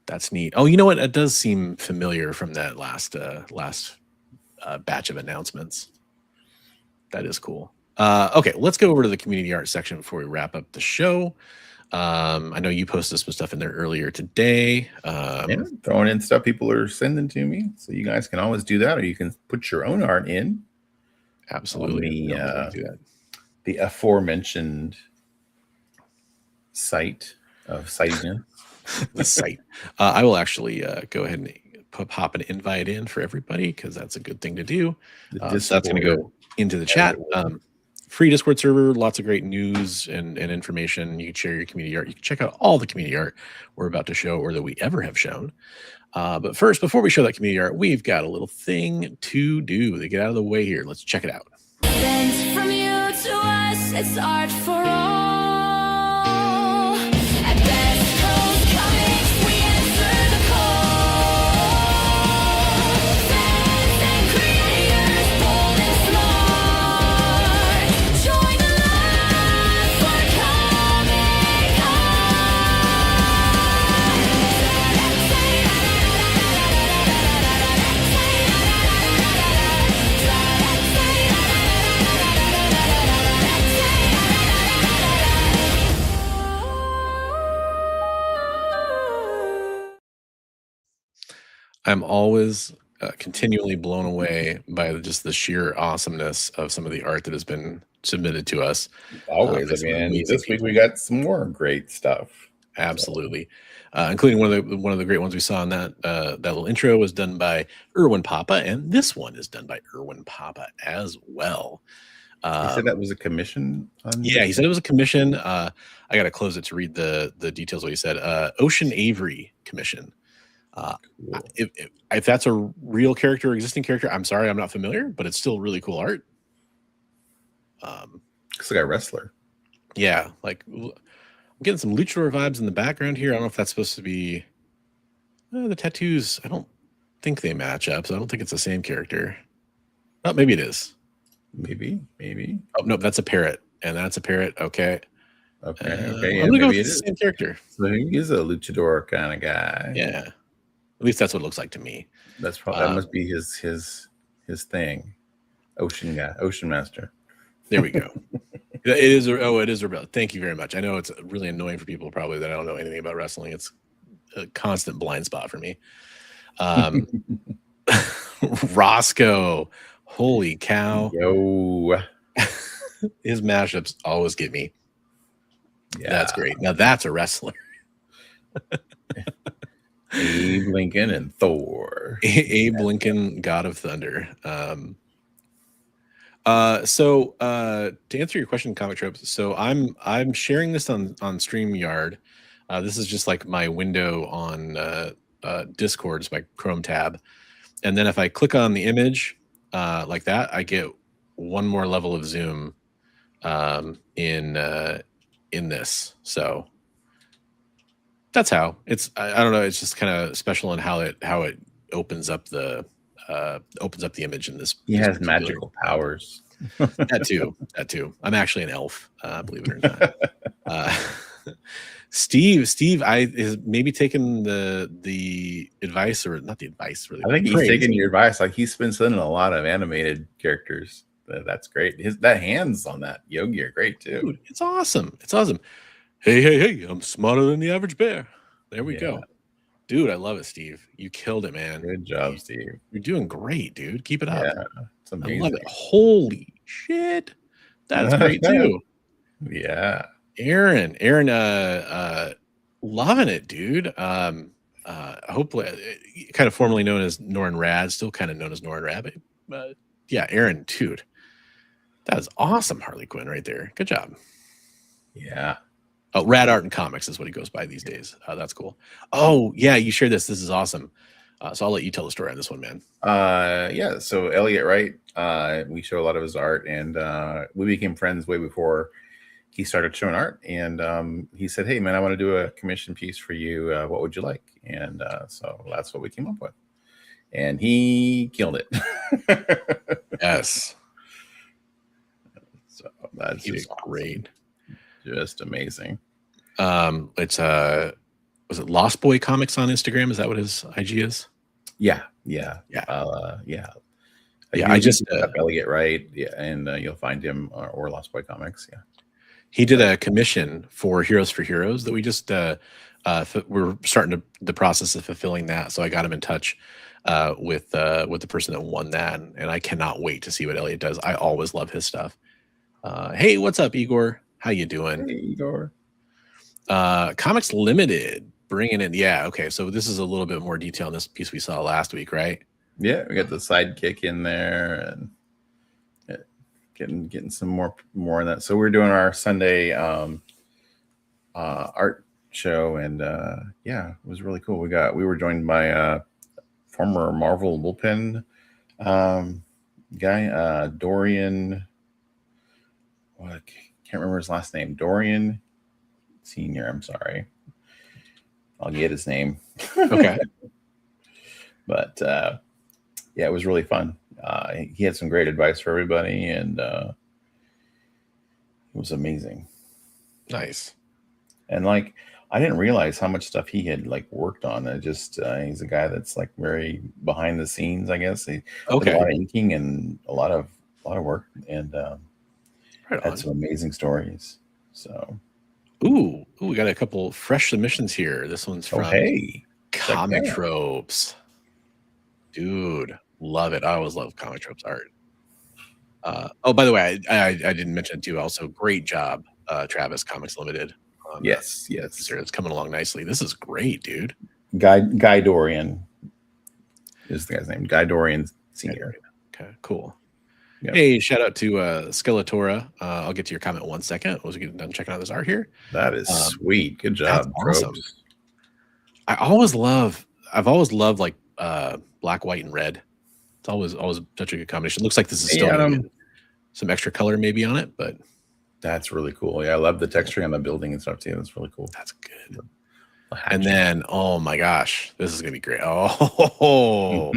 That's neat. Oh, you know what? It does seem familiar from that last batch of announcements. That is cool. Okay, let's go over to the community art section before we wrap up the show. I know you posted some stuff in there earlier today. Yeah, throwing in stuff people are sending to me, so you guys can always do that, or you can put your own art in. Absolutely, the aforementioned site of sightiness. The site. I will actually go ahead and pop an invite in for everybody because that's a good thing to do. So that's going to go into the chat. Free Discord server, lots of great news and information. You can share your community art. You can check out all the community art we're about to show or that we ever have shown. But first, before we show that community art, we've got a little thing to do to get out of the way here. Let's check it out. Sent from you to us, it's art for all. At Best Coast Comics, we answer the call. Fans and creators, bold and smart, join the line for Comic I'm always continually blown away by just the sheer awesomeness of some of the art that has been submitted to us. Always. I mean, this week we got some more great stuff. Absolutely. Including one of the great ones we saw in that little intro was done by Erwin Papa, and this one is done by Erwin Papa as well. He said that was a commission? Yeah, he said it was a commission. I got to close it to read the details of what he said. Ocean Avery commission. Cool. If that's a real character, existing character, I'm sorry, I'm not familiar, but it's still really cool art. Looks like a wrestler. Yeah, like I'm getting some luchador vibes in the background here. I don't know if that's supposed to be the tattoos. I don't think they match up, so I don't think it's the same character. Oh, maybe it is. Maybe. Oh no, that's a parrot, and that's a parrot. Okay. Okay. I'm gonna go with the same character. So he is a luchador kind of guy. Yeah. At least that's what it looks like to me. That's probably that must be his thing. Ocean guy, Ocean Master. There we go. It is Rebel. Thank you very much. I know it's really annoying for people probably that I don't know anything about wrestling. It's a constant blind spot for me. Roscoe, holy cow. Yo. His mashups always get me. Yeah. That's great. Now that's a wrestler. Abe Lincoln and Thor. Abe Lincoln, God of Thunder. So to answer your question, Comic Tropes, so I'm sharing this on StreamYard. This is just like my window on Discord's my Chrome tab. And then if I click on the image like that, I get one more level of zoom in this. So that's how it's. I don't know. It's just kind of special in how it opens up the image in this. He has magical powers. That too. I'm actually an elf, believe it or not. Steve, is maybe taking the advice, or not the advice. Really, I think he's taking your advice. Like he's been sending a lot of animated characters. That's great. That hands on that Yogi are great too. Dude, it's awesome. It's awesome. Hey, I'm smarter than the average bear. There we go. Dude, I love it, Steve. You killed it, man. Good job, Steve. You're doing great, dude. Keep it up. Yeah, it's amazing. I love it. Holy shit. That's great too. Yeah. Aaron, loving it, dude. Hopefully kind of formerly known as Norrin Rad, still kind of known as Norrin Rad. But yeah, Aaron, dude. That is awesome, Harley Quinn, right there. Good job. Yeah. Oh, Rad Art and Comics is what he goes by these days. That's cool. Oh, yeah, you shared this. This is awesome. So I'll let you tell the story on this one, man. Yeah. So Elliot Wright, we show a lot of his art, and we became friends way before he started showing art. And he said, "Hey, man, I want to do a commission piece for you. What would you like?" And so that's what we came up with, and he killed it. Yes, So that's he did just great. Just amazing. It's was it Lost Boy Comics on Instagram? Is that what his IG is? Yeah. Yeah. I just look up Elliot Wright, and you'll find him, or Lost Boy Comics. Yeah, he did a commission for Heroes for Heroes that we just we're starting the process of fulfilling that. So I got him in touch with the person that won that, and I cannot wait to see what Elliot does. I always love his stuff. Hey, what's up, Igor? How you doing? Hey, Igor. Comics Limited bringing in. Yeah, okay. So this is a little bit more detail on this piece we saw last week, right? Yeah, we got the sidekick in there, and getting some more in that. So we're doing our Sunday art show, and yeah, it was really cool. We were joined by former Marvel bullpen guy, Dorian. Well, I can't remember his last name. Dorian Senior. I'm sorry. I'll get his name. Okay. But yeah, it was really fun. He had some great advice for everybody, and it was amazing. Nice. And like, I didn't realize how much stuff he had like worked on. I just he's a guy that's like very behind the scenes, I guess. He did a lot of inking and a lot of work, and had some amazing stories. So, ooh, we got a couple fresh submissions here. This one's from Comic Tropes. Dude, love it. I always love Comic Tropes art. Oh, by the way, I didn't mention it too. Also, great job, Travis, Comics Limited. Yes. It's coming along nicely. This is great, dude. Guy Dorian is the guy's name. Guy Dorian Senior. Okay, cool. Yep. Hey, shout out to Skeletora. I'll get to your comment in 1 second. Once we get done checking out this art here. That is sweet. Good job. Awesome. I've always loved like black, white, and red. It's always such a good combination. It looks like this is still some extra color maybe on it, but that's really cool. Yeah, I love the texture on the building and stuff too. That's really cool. That's good. And then, oh my gosh, this is gonna be great. Oh,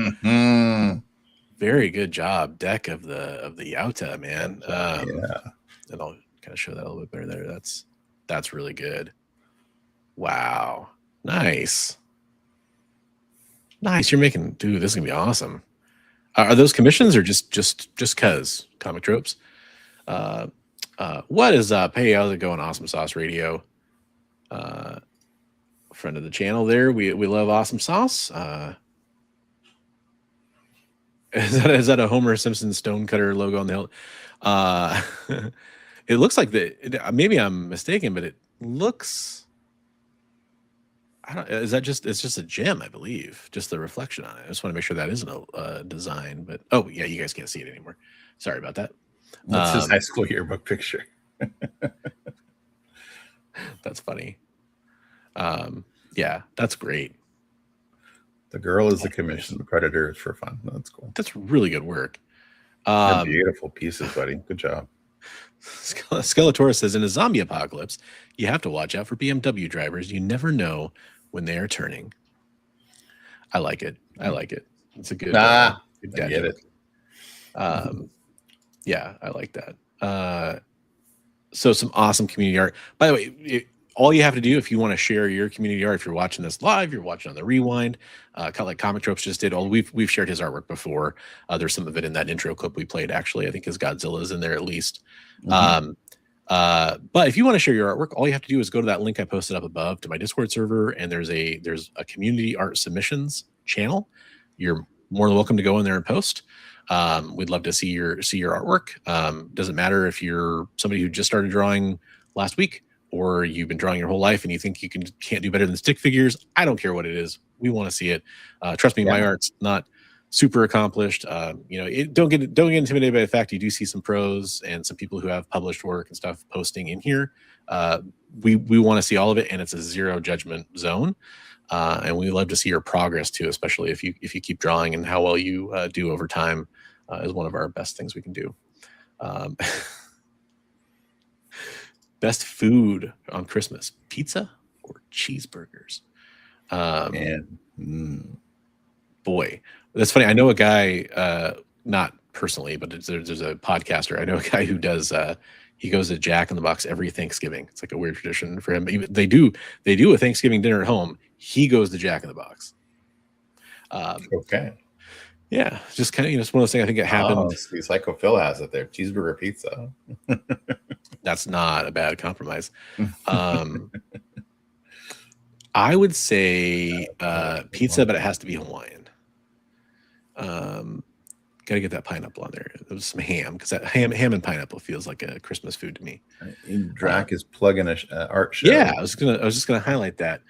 very good job, deck of the Yauta, man. And I'll kind of show that a little bit better there. That's really good. Wow, nice. You're making, dude. This is gonna be awesome. Are those commissions or just cause Comic Tropes? What is up? Hey, how's it going? Awesome Sauce Radio. Friend of the channel there. We love Awesome Sauce. Is that a Homer Simpson Stonecutter logo on the hill? It looks like maybe I'm mistaken, but it looks, it's just a gem, I believe, just the reflection on it. I just want to make sure that isn't a design, but oh yeah, you guys can't see it anymore. Sorry about that. That's his high school yearbook picture. That's funny. Yeah, that's great. The girl is the commission. The predator is for fun. That's cool. That's really good work. They're beautiful pieces, buddy. Good job. Skeletor says, in a zombie apocalypse, you have to watch out for BMW drivers. You never know when they are turning. I like it. It's a good. I get it. Yeah, I like that. So some awesome community art. By the way, all you have to do if you want to share your community art, if you're watching this live, you're watching on the rewind, kind of like Comic Tropes just did. We've shared his artwork before. There's some of it in that intro clip we played. Actually, I think his Godzilla is in there at least. But if you want to share your artwork, all you have to do is go to that link I posted up above to my Discord server, and there's a community art submissions channel. You're more than welcome to go in there and post. We'd love to see your artwork. Doesn't matter if you're somebody who just started drawing last week, or you've been drawing your whole life and you think you can't do better than stick figures. I don't care what it is. We want to see it. Trust me, my art's not super accomplished. Don't get intimidated by the fact you do see some pros and some people who have published work and stuff posting in here. We want to see all of it, and it's a zero judgment zone. And we love to see your progress too, especially if you keep drawing, and how well you do over time is one of our best things we can do. Best food on Christmas: pizza or cheeseburgers? Boy, that's funny. I know a guy, not personally, but there's a podcaster. I know a guy who does. He goes to Jack in the Box every Thanksgiving. It's like a weird tradition for him. They do a Thanksgiving dinner at home. He goes to Jack in the Box. Okay. Yeah, just kind of, it's one of those things. I think it happened. See, Psycho Phil has it there. Cheeseburger pizza. That's not a bad compromise. I would say pizza, but it has to be Hawaiian. Got to get that pineapple on there. There's some ham, because that ham and pineapple feels like a Christmas food to me. Drac is plugging a art show. Yeah, I was just gonna highlight that.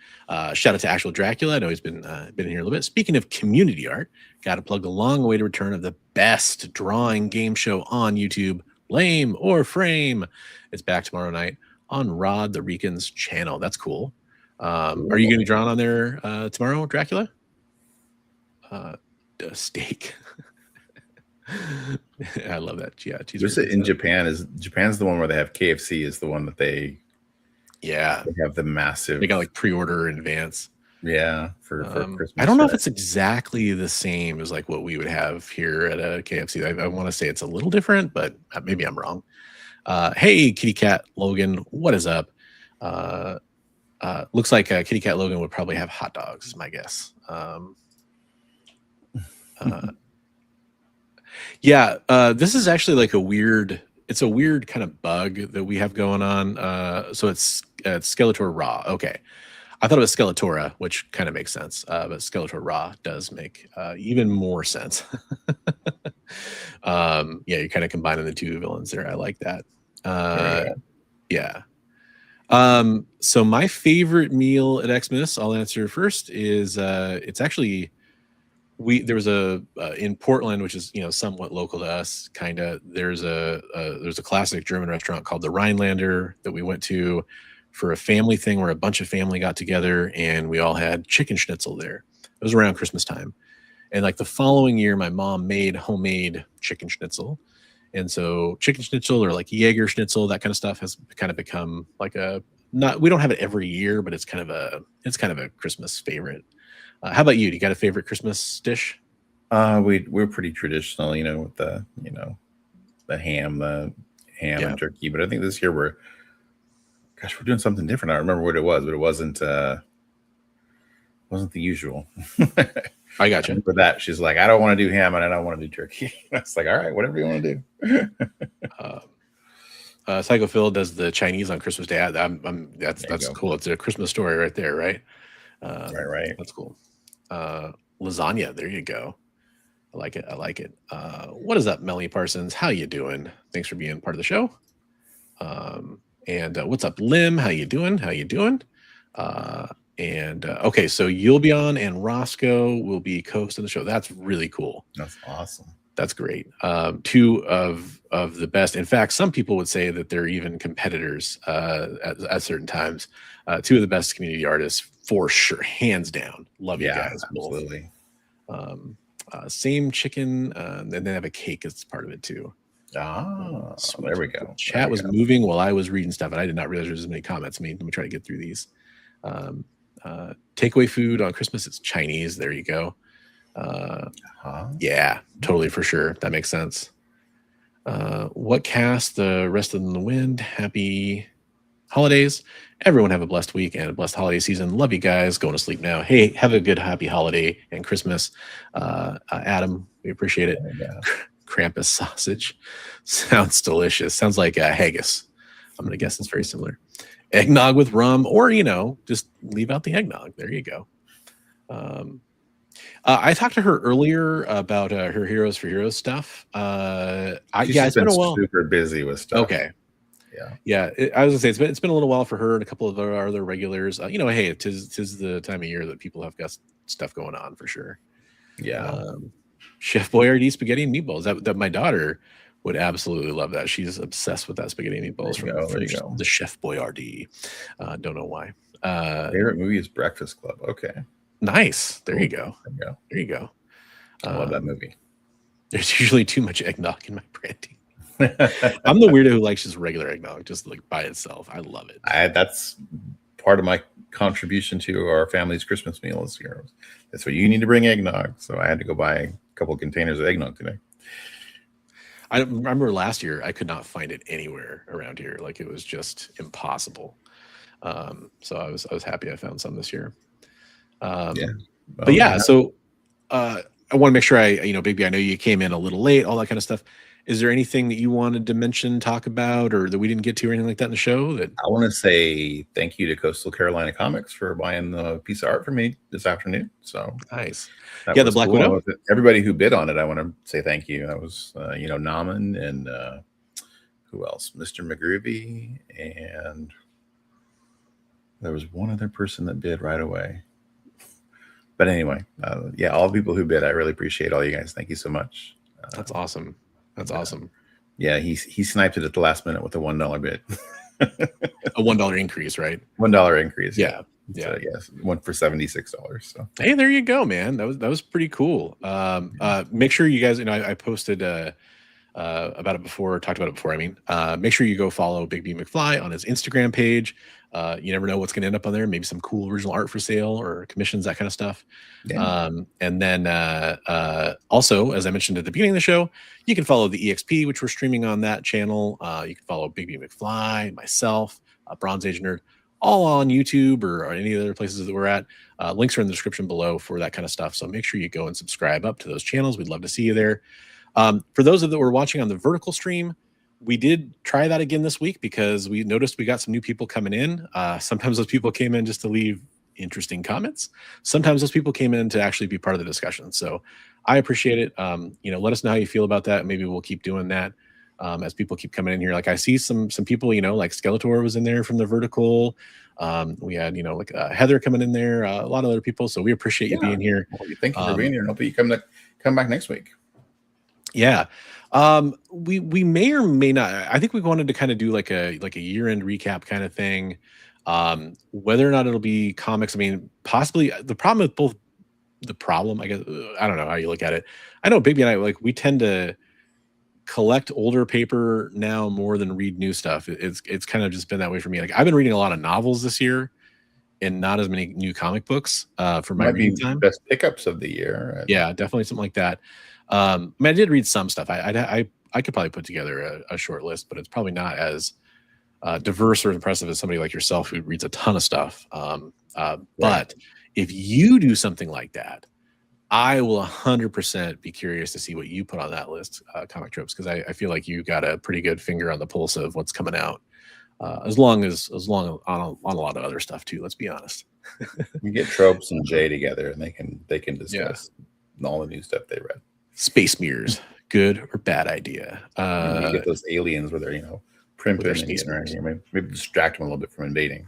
Shout out to Actual Dracula. I know he's been in here a little bit. Speaking of community art, got to plug the long-awaited return of the best drawing game show on YouTube, Lame or Frame. It's back tomorrow night on Rod the Rican's channel. That's cool. Are you going to be drawn on there tomorrow, Dracula? Steak. I love that. Yeah, in Japan's the one where they have KFC is the one that they have the massive. They got like pre-order in advance. Yeah, for Christmas. I don't know if it's exactly the same as like what we would have here at a KFC. I want to say it's a little different, but maybe I'm wrong. Hey, Kitty Cat Logan, what is up? Looks like Kitty Cat Logan would probably have hot dogs, is my guess. Yeah, this is actually like it's a weird kind of bug that we have going on. So it's Skeletor Raw. Okay. I thought it was Skeletora, which kind of makes sense. But Skeletor Raw does make even more sense. Yeah, you're kind of combining the two villains there. I like that. Yeah. So my favorite meal at Xmas, I'll answer first, is it's actually there was in Portland, which is somewhat local to us, kind of. There's a classic German restaurant called the Rhinelander that we went to for a family thing where a bunch of family got together and we all had chicken schnitzel there. It was around Christmas time, and like the following year, my mom made homemade chicken schnitzel. And so chicken schnitzel or like Jaeger schnitzel, that kind of stuff has kind of become like we don't have it every year, but it's kind of a Christmas favorite. How about you? Do you got a favorite Christmas dish? We're pretty traditional, with the ham and turkey. But I think this year we're doing something different. I don't remember what it was, but it wasn't the usual. I got you. For that, she's like, I don't want to do ham and I don't want to do turkey. It's like, all right, whatever you want to do. Psycho Phil does the Chinese on Christmas Day. That's cool. It's a Christmas story right there, right? Right. That's cool. Lasagna. There you go. I like it. What is up, Melanie Parsons? How you doing? Thanks for being part of the show. And what's up, Lim? How you doing? Okay, so you'll be on, and Roscoe will be co-hosting the show. That's really cool. That's awesome. That's great. Two of the best. In fact, some people would say that they're even competitors at certain times. Two of the best community artists for sure, hands down. Love you guys. Absolutely. Same chicken, and they have a cake as part of it too. There we go. Chat was moving while I was reading stuff, and I did not realize there was as many comments. Let me try to get through these. Takeaway food on Christmas, it's Chinese. There you go. Yeah, totally, for sure. That makes sense. What cast? The Rest of the Wind. Happy holidays. Everyone have a blessed week and a blessed holiday season. Love you guys. Going to sleep now. Hey, have a good happy holiday and Christmas. Adam, we appreciate it. Krampus sausage sounds delicious. Sounds like haggis. I'm gonna guess it's very similar. Eggnog with rum, or just leave out the eggnog. There you go. I talked to her earlier about her Heroes for Heroes stuff. It's been a while. Super busy with stuff. Okay. Yeah. I was gonna say it's been a little while for her and a couple of our other regulars. Hey, tis the time of year that people have got stuff going on for sure. Yeah. Chef Boyardee spaghetti and meatballs. That my daughter would absolutely love that. She's obsessed with that spaghetti and meatballs from the Chef Boyardee. Don't know why. Favorite movie is Breakfast Club. Okay. Nice. There Cool. you go. There you go. There you go. I love that movie. There's usually too much eggnog in my brandy. I'm the weirdo who likes just regular eggnog, just like by itself. I love it. That's part of my contribution to our family's Christmas meal this year. That's what you need to bring eggnog. So I had to go buy a couple containers of eggnog today. I remember last year I could not find it anywhere around here. Like it was just impossible. So I was happy I found some this year. Well, But yeah, so I want to make sure Bigby, I know you came in a little late, all that kind of stuff. Is there anything that you wanted to mention, talk about, or that we didn't get to or anything like that in the show? That I want to say thank you to Coastal Carolina Comics for buying the piece of art for me this afternoon. So nice. that Yeah, the was Black cool. Widow. Everybody who bid on it, I want to say thank you. That was Naman and who else? Mr. McGroovy, and there was one other person that bid right away. But anyway, all the people who bid, I really appreciate all you guys. Thank you so much. That's awesome. That's awesome. Yeah, he sniped it at the last minute with a $1 bid. A $1 increase, right? $1 increase. Yeah. So, yes, went for $76. So hey, there you go, man. That was pretty cool. Make sure you guys, I posted about it before, talked about it before. I mean, make sure you go follow Bigby McFly on his Instagram page. You never know what's going to end up on there. Maybe some cool original art for sale or commissions, that kind of stuff. yeah. And then also, as I mentioned at the beginning of the show, you can follow the EXP, which we're streaming on that channel. You can follow Bigby McFly, myself, Bronze Age Nerd, all on YouTube or any other places that we're at. Links are in the description below for that kind of stuff. So make sure you go and subscribe up to those channels. We'd love to see you there. For those that were watching on the vertical stream, we did try that again this week because we noticed we got some new people coming in. Sometimes those people came in just to leave interesting comments. Sometimes those people came in to actually be part of the discussion. So I appreciate it. Let us know how you feel about that. Maybe we'll keep doing that as people keep coming in here. Like I see some people, like Skeletor was in there from the vertical. We had, Heather coming in there, a lot of other people. So we appreciate you being here. Well, thank you for being here. Hopefully you come back next week. Yeah. We may or may not. I think we wanted to kind of do like a year-end recap kind of thing. Whether or not it'll be comics, I mean, possibly the problem with both I guess, I don't know how you look at it. I know Bigby and I, we tend to collect older paper now more than read new stuff. It's kind of just been that way for me. Like I've been reading a lot of novels this year and not as many new comic books for my reading time. Best pickups of the year. Yeah, definitely something like that. I did read some stuff. I could probably put together a short list, but it's probably not as diverse or impressive as somebody like yourself who reads a ton of stuff. But if you do something like that, I will 100% be curious to see what you put on that list, Comic Tropes, because I feel like you got a pretty good finger on the pulse of what's coming out. As long as on a lot of other stuff too. Let's be honest. You get Tropes and Jay together, and they can discuss all the new stuff they read. Space mirrors, good or bad idea? You get those aliens where they're primping and getting around. Maybe distract them a little bit from invading.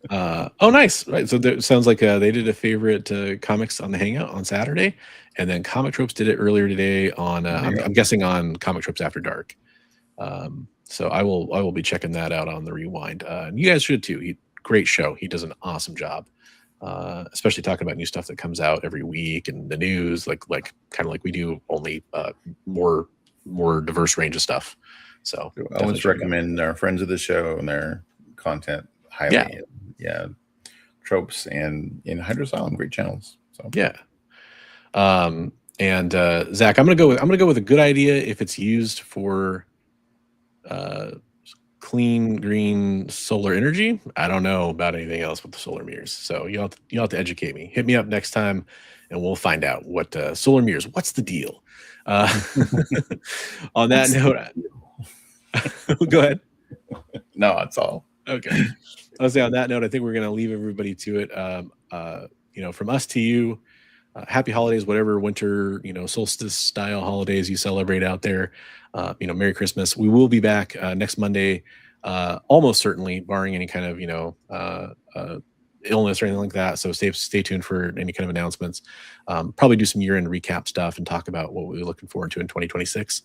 Oh, nice. Right. So it sounds like they did a favorite comics on the Hangout on Saturday, and then Comic Tropes did it earlier today on. I'm guessing on Comic Tropes After Dark. So I will be checking that out on the Rewind. And you guys should too. Great show. He does an awesome job, especially talking about new stuff that comes out every week and the news, like kind of like we do, only more diverse range of stuff. So I always recommend our friends of the show and their content highly. Yeah. Tropes and in Hydros Island, great channels. So yeah. And Zach, I'm gonna go with a good idea if it's used for clean green solar energy. I don't know about anything else with the solar mirrors, so you'll have to educate me. Hit me up next time and we'll find out what solar mirrors, what's the deal. On that note, go ahead. No, that's all. Okay. I'll say on that note, I think we're going to leave everybody to it. From us to you, happy holidays, whatever winter, solstice style holidays you celebrate out there. Merry Christmas. We will be back next Monday, almost certainly, barring any kind of, illness or anything like that. So stay tuned for any kind of announcements. Probably do some year-end recap stuff and talk about what we're looking forward to in 2026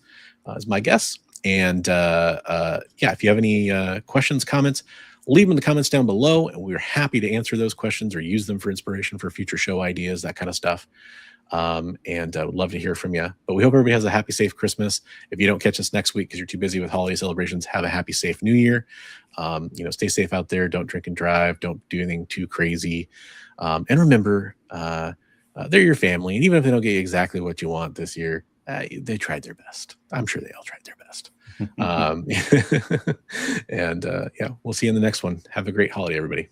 is my guess. And if you have any questions, comments, leave them in the comments down below, and we're happy to answer those questions or use them for inspiration for future show ideas, that kind of stuff. And I would love to hear from you. But we hope everybody has a happy, safe Christmas. If you don't catch us next week because you're too busy with holiday celebrations, have a happy, safe New Year. Stay safe out there. Don't drink and drive. Don't do anything too crazy. And remember, they're your family. And even if they don't get you exactly what you want this year, they tried their best. I'm sure they all tried their best. And we'll see you in the next one. Have a great holiday, everybody.